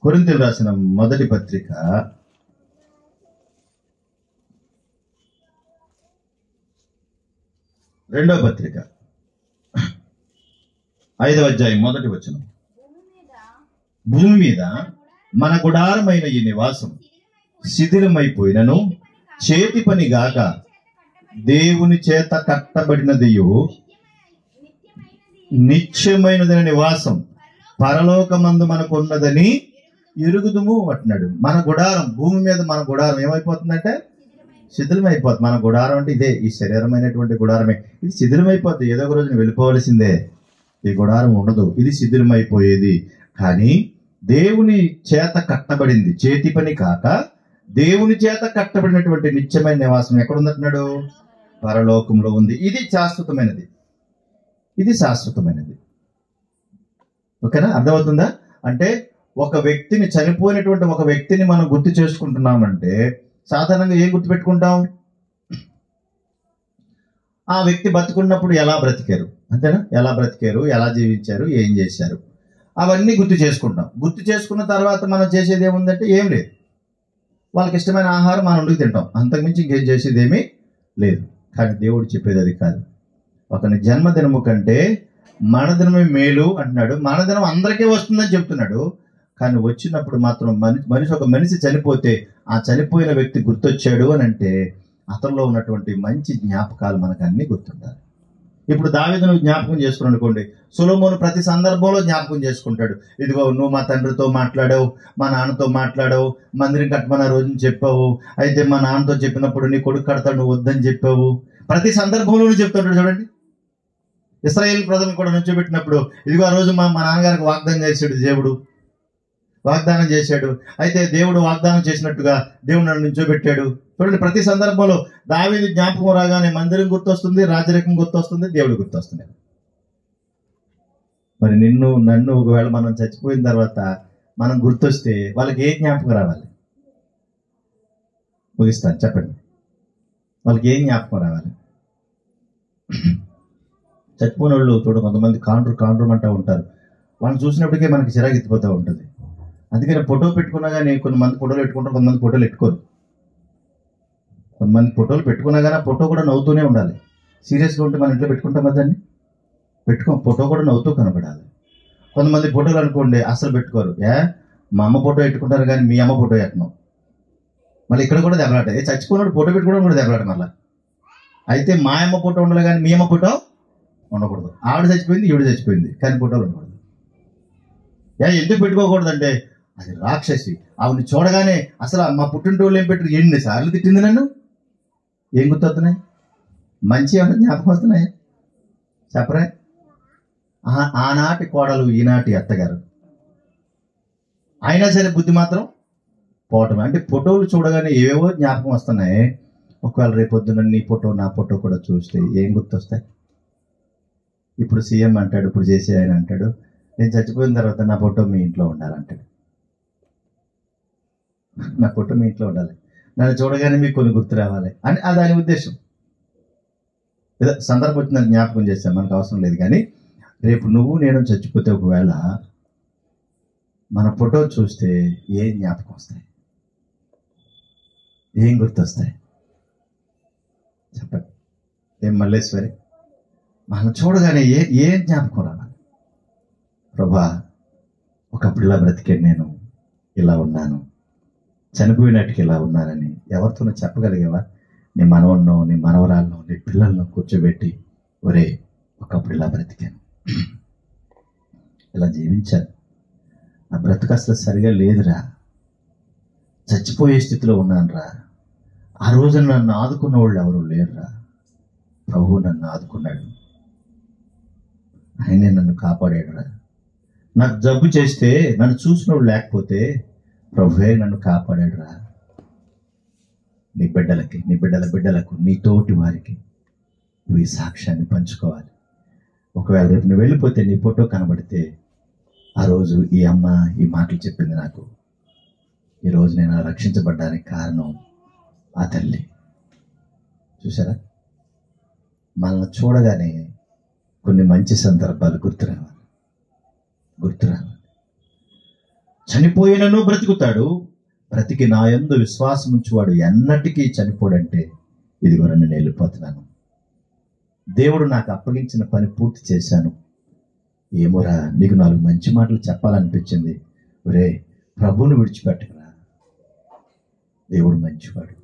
కొరింథీయులకు రాసిన మొదటి పత్రిక 2వ పత్రిక 5వ అధ్యాయం 1వ వచనం. భూమి మీద మన గుడారమైన ఈ నివాసం శిథిలమైపోయినను చేతి పని గాక దేవుని చేత కట్టబడినదియు నిత్యమైనదైన నివాసం పరలోకమందు మనకు ఉన్నదని ఎరుగుదుము అంటున్నాడు. మన గుడారం, భూమి మీద మన గుడారం ఏమైపోతుందంటే శిథిలమైపోతుంది. మన గుడారం అంటే ఇదే, ఈ శరీరమైనటువంటి గుడారమే. ఇది శిథిలమైపోద్ది, ఏదో ఒక రోజున వెళ్ళిపోవలసిందే. ఈ గుడారం ఉండదు, ఇది శిథిలమైపోయేది. కానీ దేవుని చేత కట్టబడింది, చేతి పని కాక దేవుని చేత కట్టబడినటువంటి నిత్యమైన నివాసం ఎక్కడుందంటున్నాడు? పరలోకంలో ఉంది. ఇది శాశ్వతమైనది, ఇది శాశ్వతమైనది. ఓకేనా? అర్థమవుతుందా? అంటే ఒక వ్యక్తిని, చనిపోయినటువంటి ఒక వ్యక్తిని మనం గుర్తు చేసుకుంటున్నామంటే సాధారణంగా ఏం గుర్తుపెట్టుకుంటాం? ఆ వ్యక్తి బతుకున్నప్పుడు ఎలా బ్రతికారు, అంతేనా? ఎలా బ్రతికారు, ఎలా జీవించారు, ఏం చేశారు, అవన్నీ గుర్తు చేసుకుంటాం. గుర్తు చేసుకున్న తర్వాత మనం చేసేది ఏముందంటే ఏం లేదు. వాళ్ళకి ఇష్టమైన ఆహారం మనం వండుకు తింటాం, అంతకుమించి ఇంకేం చేసేది ఏమీ లేదు. కానీ దేవుడు చెప్పేది అది కాదు. ఒకని జన్మదినము కంటే మరణదినమే మేలు అంటున్నాడు. మరణదినం అందరికీ వస్తుందని చెప్తున్నాడు. కానీ వచ్చినప్పుడు మాత్రం ఒక మనిషి చనిపోతే ఆ చనిపోయిన వ్యక్తి గుర్తొచ్చాడు అని అంటే అతనిలో ఉన్నటువంటి మంచి జ్ఞాపకాలు మనకు అన్ని గుర్తుండాలి. ఇప్పుడు దావీదును జ్ఞాపకం చేసుకుని అనుకోండి, సొలొమోను ప్రతి సందర్భంలో జ్ఞాపకం చేసుకుంటాడు. ఇదిగో నువ్వు మా తండ్రితో మాట్లాడావు, మా నాన్నతో మాట్లాడావు, మందిరం కట్టమని ఆ రోజున చెప్పావు, అయితే మా నాన్నతో చెప్పినప్పుడు నీ కొడుకు కడతాడు, నువ్వు వద్దని చెప్పావు. ప్రతి సందర్భంలోనూ చెప్తుంటాడు. చూడండి, ఇశ్రాయేల్ ప్రజలను కూడా నుంచోబెట్టినప్పుడు ఇదిగో ఆ రోజు మా నాన్నగారికి వాగ్దానం చేశాడు, దేవుడు వాగ్దానం చేశాడు, అయితే దేవుడు వాగ్దానం చేసినట్టుగా దేవుడు నన్ను నుంచోబెట్టాడు. చూడండి, ప్రతి సందర్భంలో దావీదు జ్ఞాపకం రాగానే మందిరం గుర్తొస్తుంది, రాజరికం గుర్తొస్తుంది, దేవుడు గుర్తొస్తుంది. మరి నన్ను ఒకవేళ మనం చచ్చిపోయిన తర్వాత మనం గుర్తొస్తే వాళ్ళకి ఏ జ్ఞాపకం రావాలి? ముగిస్తాను, చెప్పండి. వాళ్ళకి ఏం జ్ఞాపకం రావాలి? చచ్చిపోయిన వాళ్ళు చూడ కొంతమంది కాండ్రు అంటూ ఉంటారు. వాళ్ళని చూసినప్పటికే మనకి చిరాకు ఎత్తిపోతూ ఉంటుంది. అందుకని ఫోటో పెట్టుకున్నా కానీ కొంతమంది ఫోటోలు పెట్టుకుంటారు, కొంతమంది ఫోటోలు పెట్టుకోరు. కొంతమంది ఫోటోలు పెట్టుకున్నా కానీ ఆ ఫోటో కూడా నవ్వుతూనే ఉండాలి. సీరియస్గా ఉంటే మన ఇంట్లో పెట్టుకుంటాం దాన్ని ఫోటో కూడా నవ్వుతూ కనబడాలి. కొంతమంది ఫోటోలు అనుకోండి అసలు పెట్టుకోరు. మా అమ్మ ఫోటో పెట్టుకుంటారు కానీ మీ అమ్మ ఫోటో ఎట్టను. మళ్ళీ ఇక్కడ కూడా దెబ్బలాట. చచ్చిపోయినప్పుడు ఫోటో పెట్టుకోవడం కూడా దెబ్బలాట. మళ్ళీ అయితే మా అమ్మ ఫోటో ఉండాలి కానీ మీ అమ్మ ఫోటో ఉండకూడదు. ఆవిడ చచ్చిపోయింది, ఈవిడ చచ్చిపోయింది, కానీ ఫోటోలు ఉండకూడదు. ఎందుకు పెట్టుకోకూడదు అంటే అది రాక్షసి. ఆవిడని చూడగానే అసలు మా పుట్టినరోజు ఏం పెట్టారు, ఎన్నిసార్లు తిట్టింది నన్ను. ఏం గుర్తొస్తున్నాయి? మంచి ఏమన్నా జ్ఞాపకం వస్తున్నాయి? చెప్పరా? ఆనాటి కోడలు ఈనాటి అత్తగారు, అయినా సరే బుద్ధి మాత్రం పోవటం. అంటే ఫోటోలు చూడగానే ఏవేవో జ్ఞాపకం వస్తున్నాయి. ఒకవేళ రేపొద్దున నీ ఫోటో నా ఫోటో కూడా చూస్తే ఏం గుర్తొస్తాయి? ఇప్పుడు సీఎం అంటాడు, ఇప్పుడు చేసే ఆయన అంటాడు, నేను చచ్చిపోయిన తర్వాత నా ఫోటో మీ ఇంట్లో ఉండాలంటాడు. నా ఫోటో మీ ఇంట్లో ఉండాలి, నన్ను చూడగానే మీకు కొన్ని గుర్తు రావాలి అని అది దాని ఉద్దేశం. ఏదో సందర్భం వచ్చిన జ్ఞాపకం చేస్తాను, మనకు అవసరం లేదు. కానీ రేపు నువ్వు నేను చచ్చిపోతే ఒకవేళ మన ఫోటో చూస్తే ఏం జ్ఞాపకం వస్తాయి, ఏం గుర్తొస్తాయి చెప్పండి? ఏం మల్లేశ్వరి, మనం చూడగానే ఏం జ్ఞాపకం రావాలి? ప్రభా, ఒకప్పుడు ఇలా బ్రతికాను, నేను ఇలా ఉన్నాను, చనిపోయినట్టుకి ఇలా ఉన్నానని ఎవరితోనో చెప్పగలిగేవా? నీ మనవన్నో నీ మనవరాలను నీ పిల్లలను కూర్చోబెట్టి, ఒరే ఒకప్పుడు ఇలా బ్రతికాను, ఇలా జీవించాను, నా బ్రతుకు అసలు సరిగా లేదురా, చచ్చిపోయే స్థితిలో ఉన్నాను రా, ఆ రోజు నన్ను ఆదుకున్న వాళ్ళు ఎవరు లేరురా, ప్రభువు నన్ను ఆదుకున్నాడు, ఆయనే నన్ను కాపాడాడురా, నాకు జబ్బు చేస్తే నన్ను చూసిన వాళ్ళు లేకపోతే ప్రభువే నన్ను కాపాడాడురా. నీ బిడ్డలకి, నీ బిడ్డల బిడ్డలకు, నీ తోటి వారికి నువ్వు ఈ సాక్ష్యాన్ని పంచుకోవాలి. ఒకవేళ రేపు నువ్వు వెళ్ళిపోతే నీ ఫోటో కనబడితే ఆ రోజు ఈ అమ్మ ఈ మాటలు చెప్పింది నాకు, ఈరోజు నేను రక్షించబడ్డానికి కారణం ఆ తల్లి. చూసారా, మనల్ని చూడగానే కొన్ని మంచి సందర్భాలు గుర్తురావాలి. చనిపోయినను బ్రతుకుతాడు, బ్రతికి నా యందు విశ్వాసం ఉంచువాడు ఎన్నటికీ చనిపోడంటే, ఇదిగో నేను వెళ్ళిపోతున్నాను, దేవుడు నాకు అప్పగించిన పని పూర్తి చేశాను, ఏమోరా నీకు 4 మంచి మాటలు చెప్పాలనిపించింది, ఒరే ప్రభువును విడిచిపెట్టకరా, దేవుడు మంచివాడు,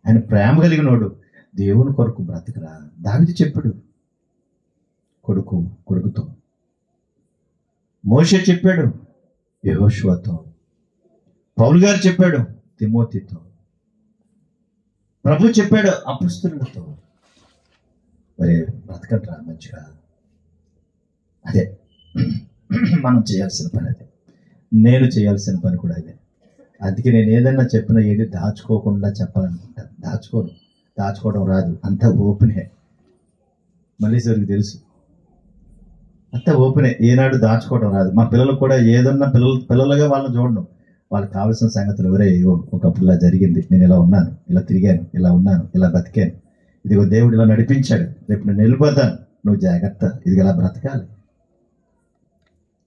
ఆయన ప్రేమ కలిగినోడు, దేవుని కొరకు బ్రతకరా. దావీదు చెప్పాడు కొడుకుతో, మోషే చెప్పాడు యెహోషువతో, పౌలు గారు చెప్పాడు తిమోతితో, ప్రభు చెప్పాడు అపొస్తలులతో, మరి బ్రతకండిరా మంచిగా. అదే మనం చేయాల్సిన పని, అదే నేను చేయాల్సిన పని కూడా అదే. అందుకే నేను ఏదైనా చెప్పినా ఏది దాచుకోకుండా చెప్పాలనుకుంటాను. దాచుకోవడం రాదు, అంతా ఓపెనే. మల్లీశ్వరికి తెలుసు, అంతా ఓపెనే, ఏనాడు దాచుకోవడం రాదు. మా పిల్లలు కూడా ఏదన్నా పిల్లలుగా వాళ్ళని చూడడం, వాళ్ళకి కావాల్సిన సంగతులు, ఎవరే ఒకప్పుడు ఇలా జరిగింది, నేను ఇలా ఉన్నాను, ఇలా తిరిగాను, ఇలా ఉన్నాను, ఇలా బతికాను, ఇదిగో దేవుడు ఇలా నడిపించాడు, రేపు నేను వెళ్ళిపోతాను, నువ్వు జాగ్రత్త, ఇది ఇలా బ్రతకాలి,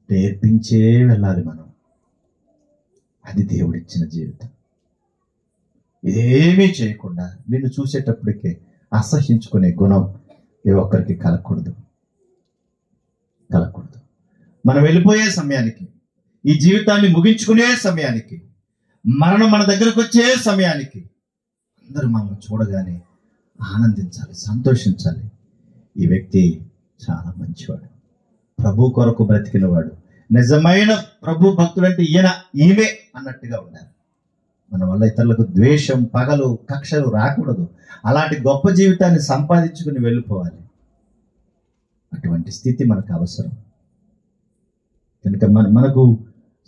నేర్పించే వెళ్ళాలి మనం. అది దేవుడిచ్చిన జీవితం. ఇదేమీ చేయకుండా నిన్ను చూసేటప్పటికే అసహ్యించుకునే గుణం ఏ ఒక్కరికి కలగకూడదు. మనం వెళ్ళిపోయే సమయానికి, ఈ జీవితాన్ని ముగించుకునే సమయానికి, మరణం మన దగ్గరకు వచ్చే సమయానికి అందరూ మనం చూడగానే ఆనందించాలి, సంతోషించాలి. ఈ వ్యక్తి చాలా మంచివాడు, ప్రభు కొరకు బ్రతికినవాడు, నిజమైన ప్రభు భక్తుడు అంటే ఈమె అన్నట్టుగా ఉండాలి. మన వల్ల ఇతరులకు ద్వేషం, పగలు, కక్షలు రాకూడదు. అలాంటి గొప్ప జీవితాన్ని సంపాదించుకుని వెళ్ళిపోవాలి. అటువంటి స్థితి మనకు అవసరం. కనుక మనకు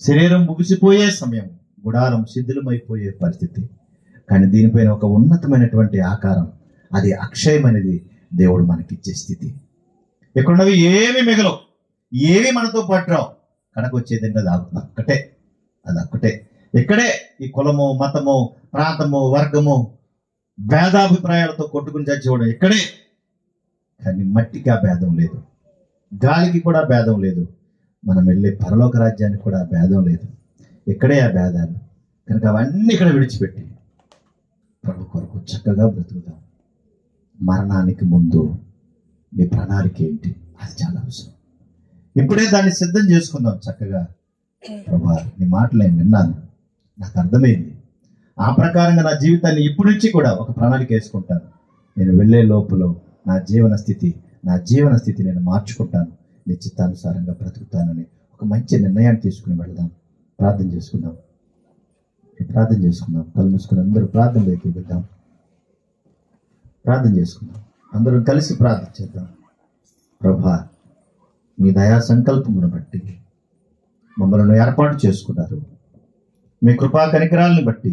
శరీరం ముగిసిపోయే సమయం, గుడారం శిథిలమైపోయే పరిస్థితి, కానీ దీనిపైన ఒక ఉన్నతమైనటువంటి ఆకారం, అది అక్షయమైనది దేవుడు మనకిచ్చే స్థితి. ఎక్కడున్నవి ఏమి మిగలవు, ఏమి మనతో పాటు రావు. కడకొచ్చేదంటే అది ఒక్కటే. ఇక్కడే ఈ కులము, మతము, ప్రాంతము, వర్గము, భేదాభిప్రాయాలతో కొట్టుకుని చచ్చిపోవడం ఇక్కడే. కానీ మట్టికి ఆ భేదం లేదు, గాలికి కూడా భేదం లేదు, మనం వెళ్ళే పరలోక రాజ్యానికి కూడా భేదం లేదు. ఇక్కడే ఆ భేదాలు. కనుక అవన్నీ ఇక్కడ విడిచిపెట్టి ప్రభు కొరకు చక్కగా బ్రతుకుదాం. మరణానికి ముందు నీ ప్రణాళిక ఏంటి, అది చాలా అవసరం. ఇప్పుడే దాన్ని సిద్ధం చేసుకుందాం చక్కగా. ప్రభా నీ మాటలు నేను విన్నాను, నాకు అర్థమైంది, ఆ ప్రకారంగా నా జీవితాన్ని ఇప్పటి నుంచి కూడా ఒక ప్రణాళిక వేసుకుంటాను. నేను వెళ్ళే లోపల నా జీవన స్థితి నేను మార్చుకుంటాను, నీ చిత్తానుసారంగా బ్రతుకుతానని ఒక మంచి నిర్ణయాన్ని తీసుకుని వెళదాం. ప్రార్థన చేసుకుందాం. కళ్ళు మూసుకుని అందరూ ప్రార్థనలోకి వెళ్దాం. ప్రార్థన చేసుకుందాం, అందరం కలిసి ప్రార్థన చేద్దాం. ప్రభా మీ దయా సంకల్పమును బట్టి మమ్మల్ని ఏర్పాటు చేసుకున్నారు. మీ కృపా కనికరాలను బట్టి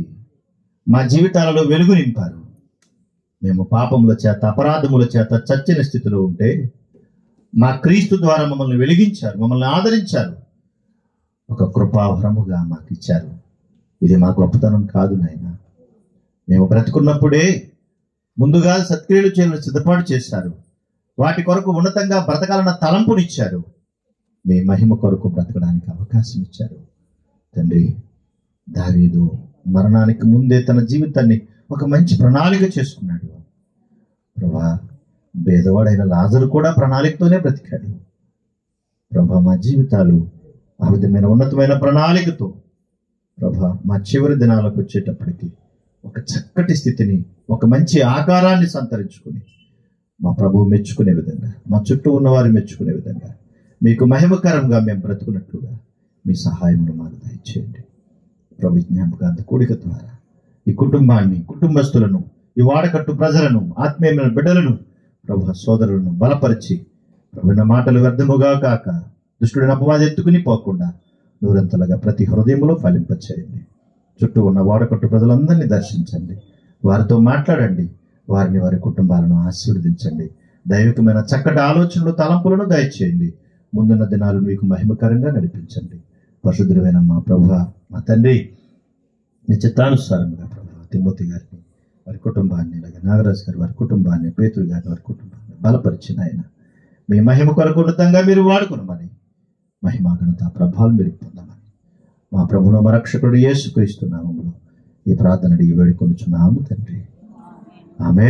మా జీవితాలలో వెలుగు నింపారు. మేము పాపముల చేత, అపరాధముల చేత చచ్చిన స్థితిలో ఉంటే మా క్రీస్తు ద్వారా మమ్మల్ని వెలిగించారు, మమ్మల్ని ఆదరించారు, ఒక కృపావరముగా మాకు ఇచ్చారు. ఇది మా గొప్పతనం కాదు నాయన. మేము బ్రతుకున్నప్పుడే ముందుగా సత్క్రియలు చేయాలని సిద్ధపాటు చేశారు. వాటి కొరకు ఉన్నతంగా బ్రతకాలన్న తలంపునిచ్చారు. మీ మహిమ కొరకు బ్రతకడానికి అవకాశం ఇచ్చారు. తండ్రి, దావీదు మరణానికి ముందే తన జీవితాన్ని ఒక మంచి ప్రణాళిక చేసుకున్నాడు. ప్రభా, పేదవాడైన లాజరు కూడా ప్రణాళికతోనే బ్రతికాడు. ప్రభా, మా జీవితాలు ఆ విధమైన ఉన్నతమైన ప్రణాళికతో ప్రభా మా చివరి దినాలకు వచ్చేటప్పటికి ఒక చక్కటి స్థితిని, ఒక మంచి ఆకారాన్ని సంతరించుకుని మా ప్రభువు మెచ్చుకునే విధంగా, మా చుట్టూ ఉన్నవారు మెచ్చుకునే విధంగా, మీకు మహిమకరంగా మేము బ్రతుకున్నట్లుగా మీ సహాయమును మాకు దయచేయండి. ప్రభు జ్ఞాపకాంత కూడిక ద్వారా ఈ కుటుంబాన్ని, కుటుంబస్తులను, ఈ వాడకట్టు ప్రజలను, ఆత్మీయమైన బిడ్డలను, ప్రభు సోదరులను బలపరిచి, ప్రభున్న మాటలు వ్యర్థముగా కాక దుష్టుడిని అపవాది ఎత్తుకుని పోకుండా నూరంతలుగా ప్రతి హృదయంలో ఫలింపచేయండి. చుట్టూ ఉన్న వాడకట్టు ప్రజలందరినీ దర్శించండి, వారితో మాట్లాడండి, వారిని, వారి కుటుంబాలను ఆశీర్వదించండి. దైవికమైన చక్కటి ఆలోచనలు, తలంపులను దయచేయండి. ముందున్న దినాలు మీకు మహిమకరంగా నడిపించండి. పరిశుద్ధుడైన మా ప్రభువా, మా తండ్రి, నీ చిత్తానుసారంగా ప్రభు తిమోతి గారిని, వారి కుటుంబాన్ని, అలాగే నాగరాజు గారి వారి కుటుంబాన్ని, పేతురు గారిని వారి కుటుంబాన్ని బలపరిచిన ఆయన మీ మహిమ కొరకు ఉన్నతంగా మీరు వాడుకునమని, మహిమ ఘనత ప్రభావం మీరు పొందమని మా ప్రభువును మా రక్షకుడు యేసుక్రీస్తు నామములో ఈ ప్రార్థన అడిగి వేడుకొనుచున్నాము తండ్రి. ఆమేన్.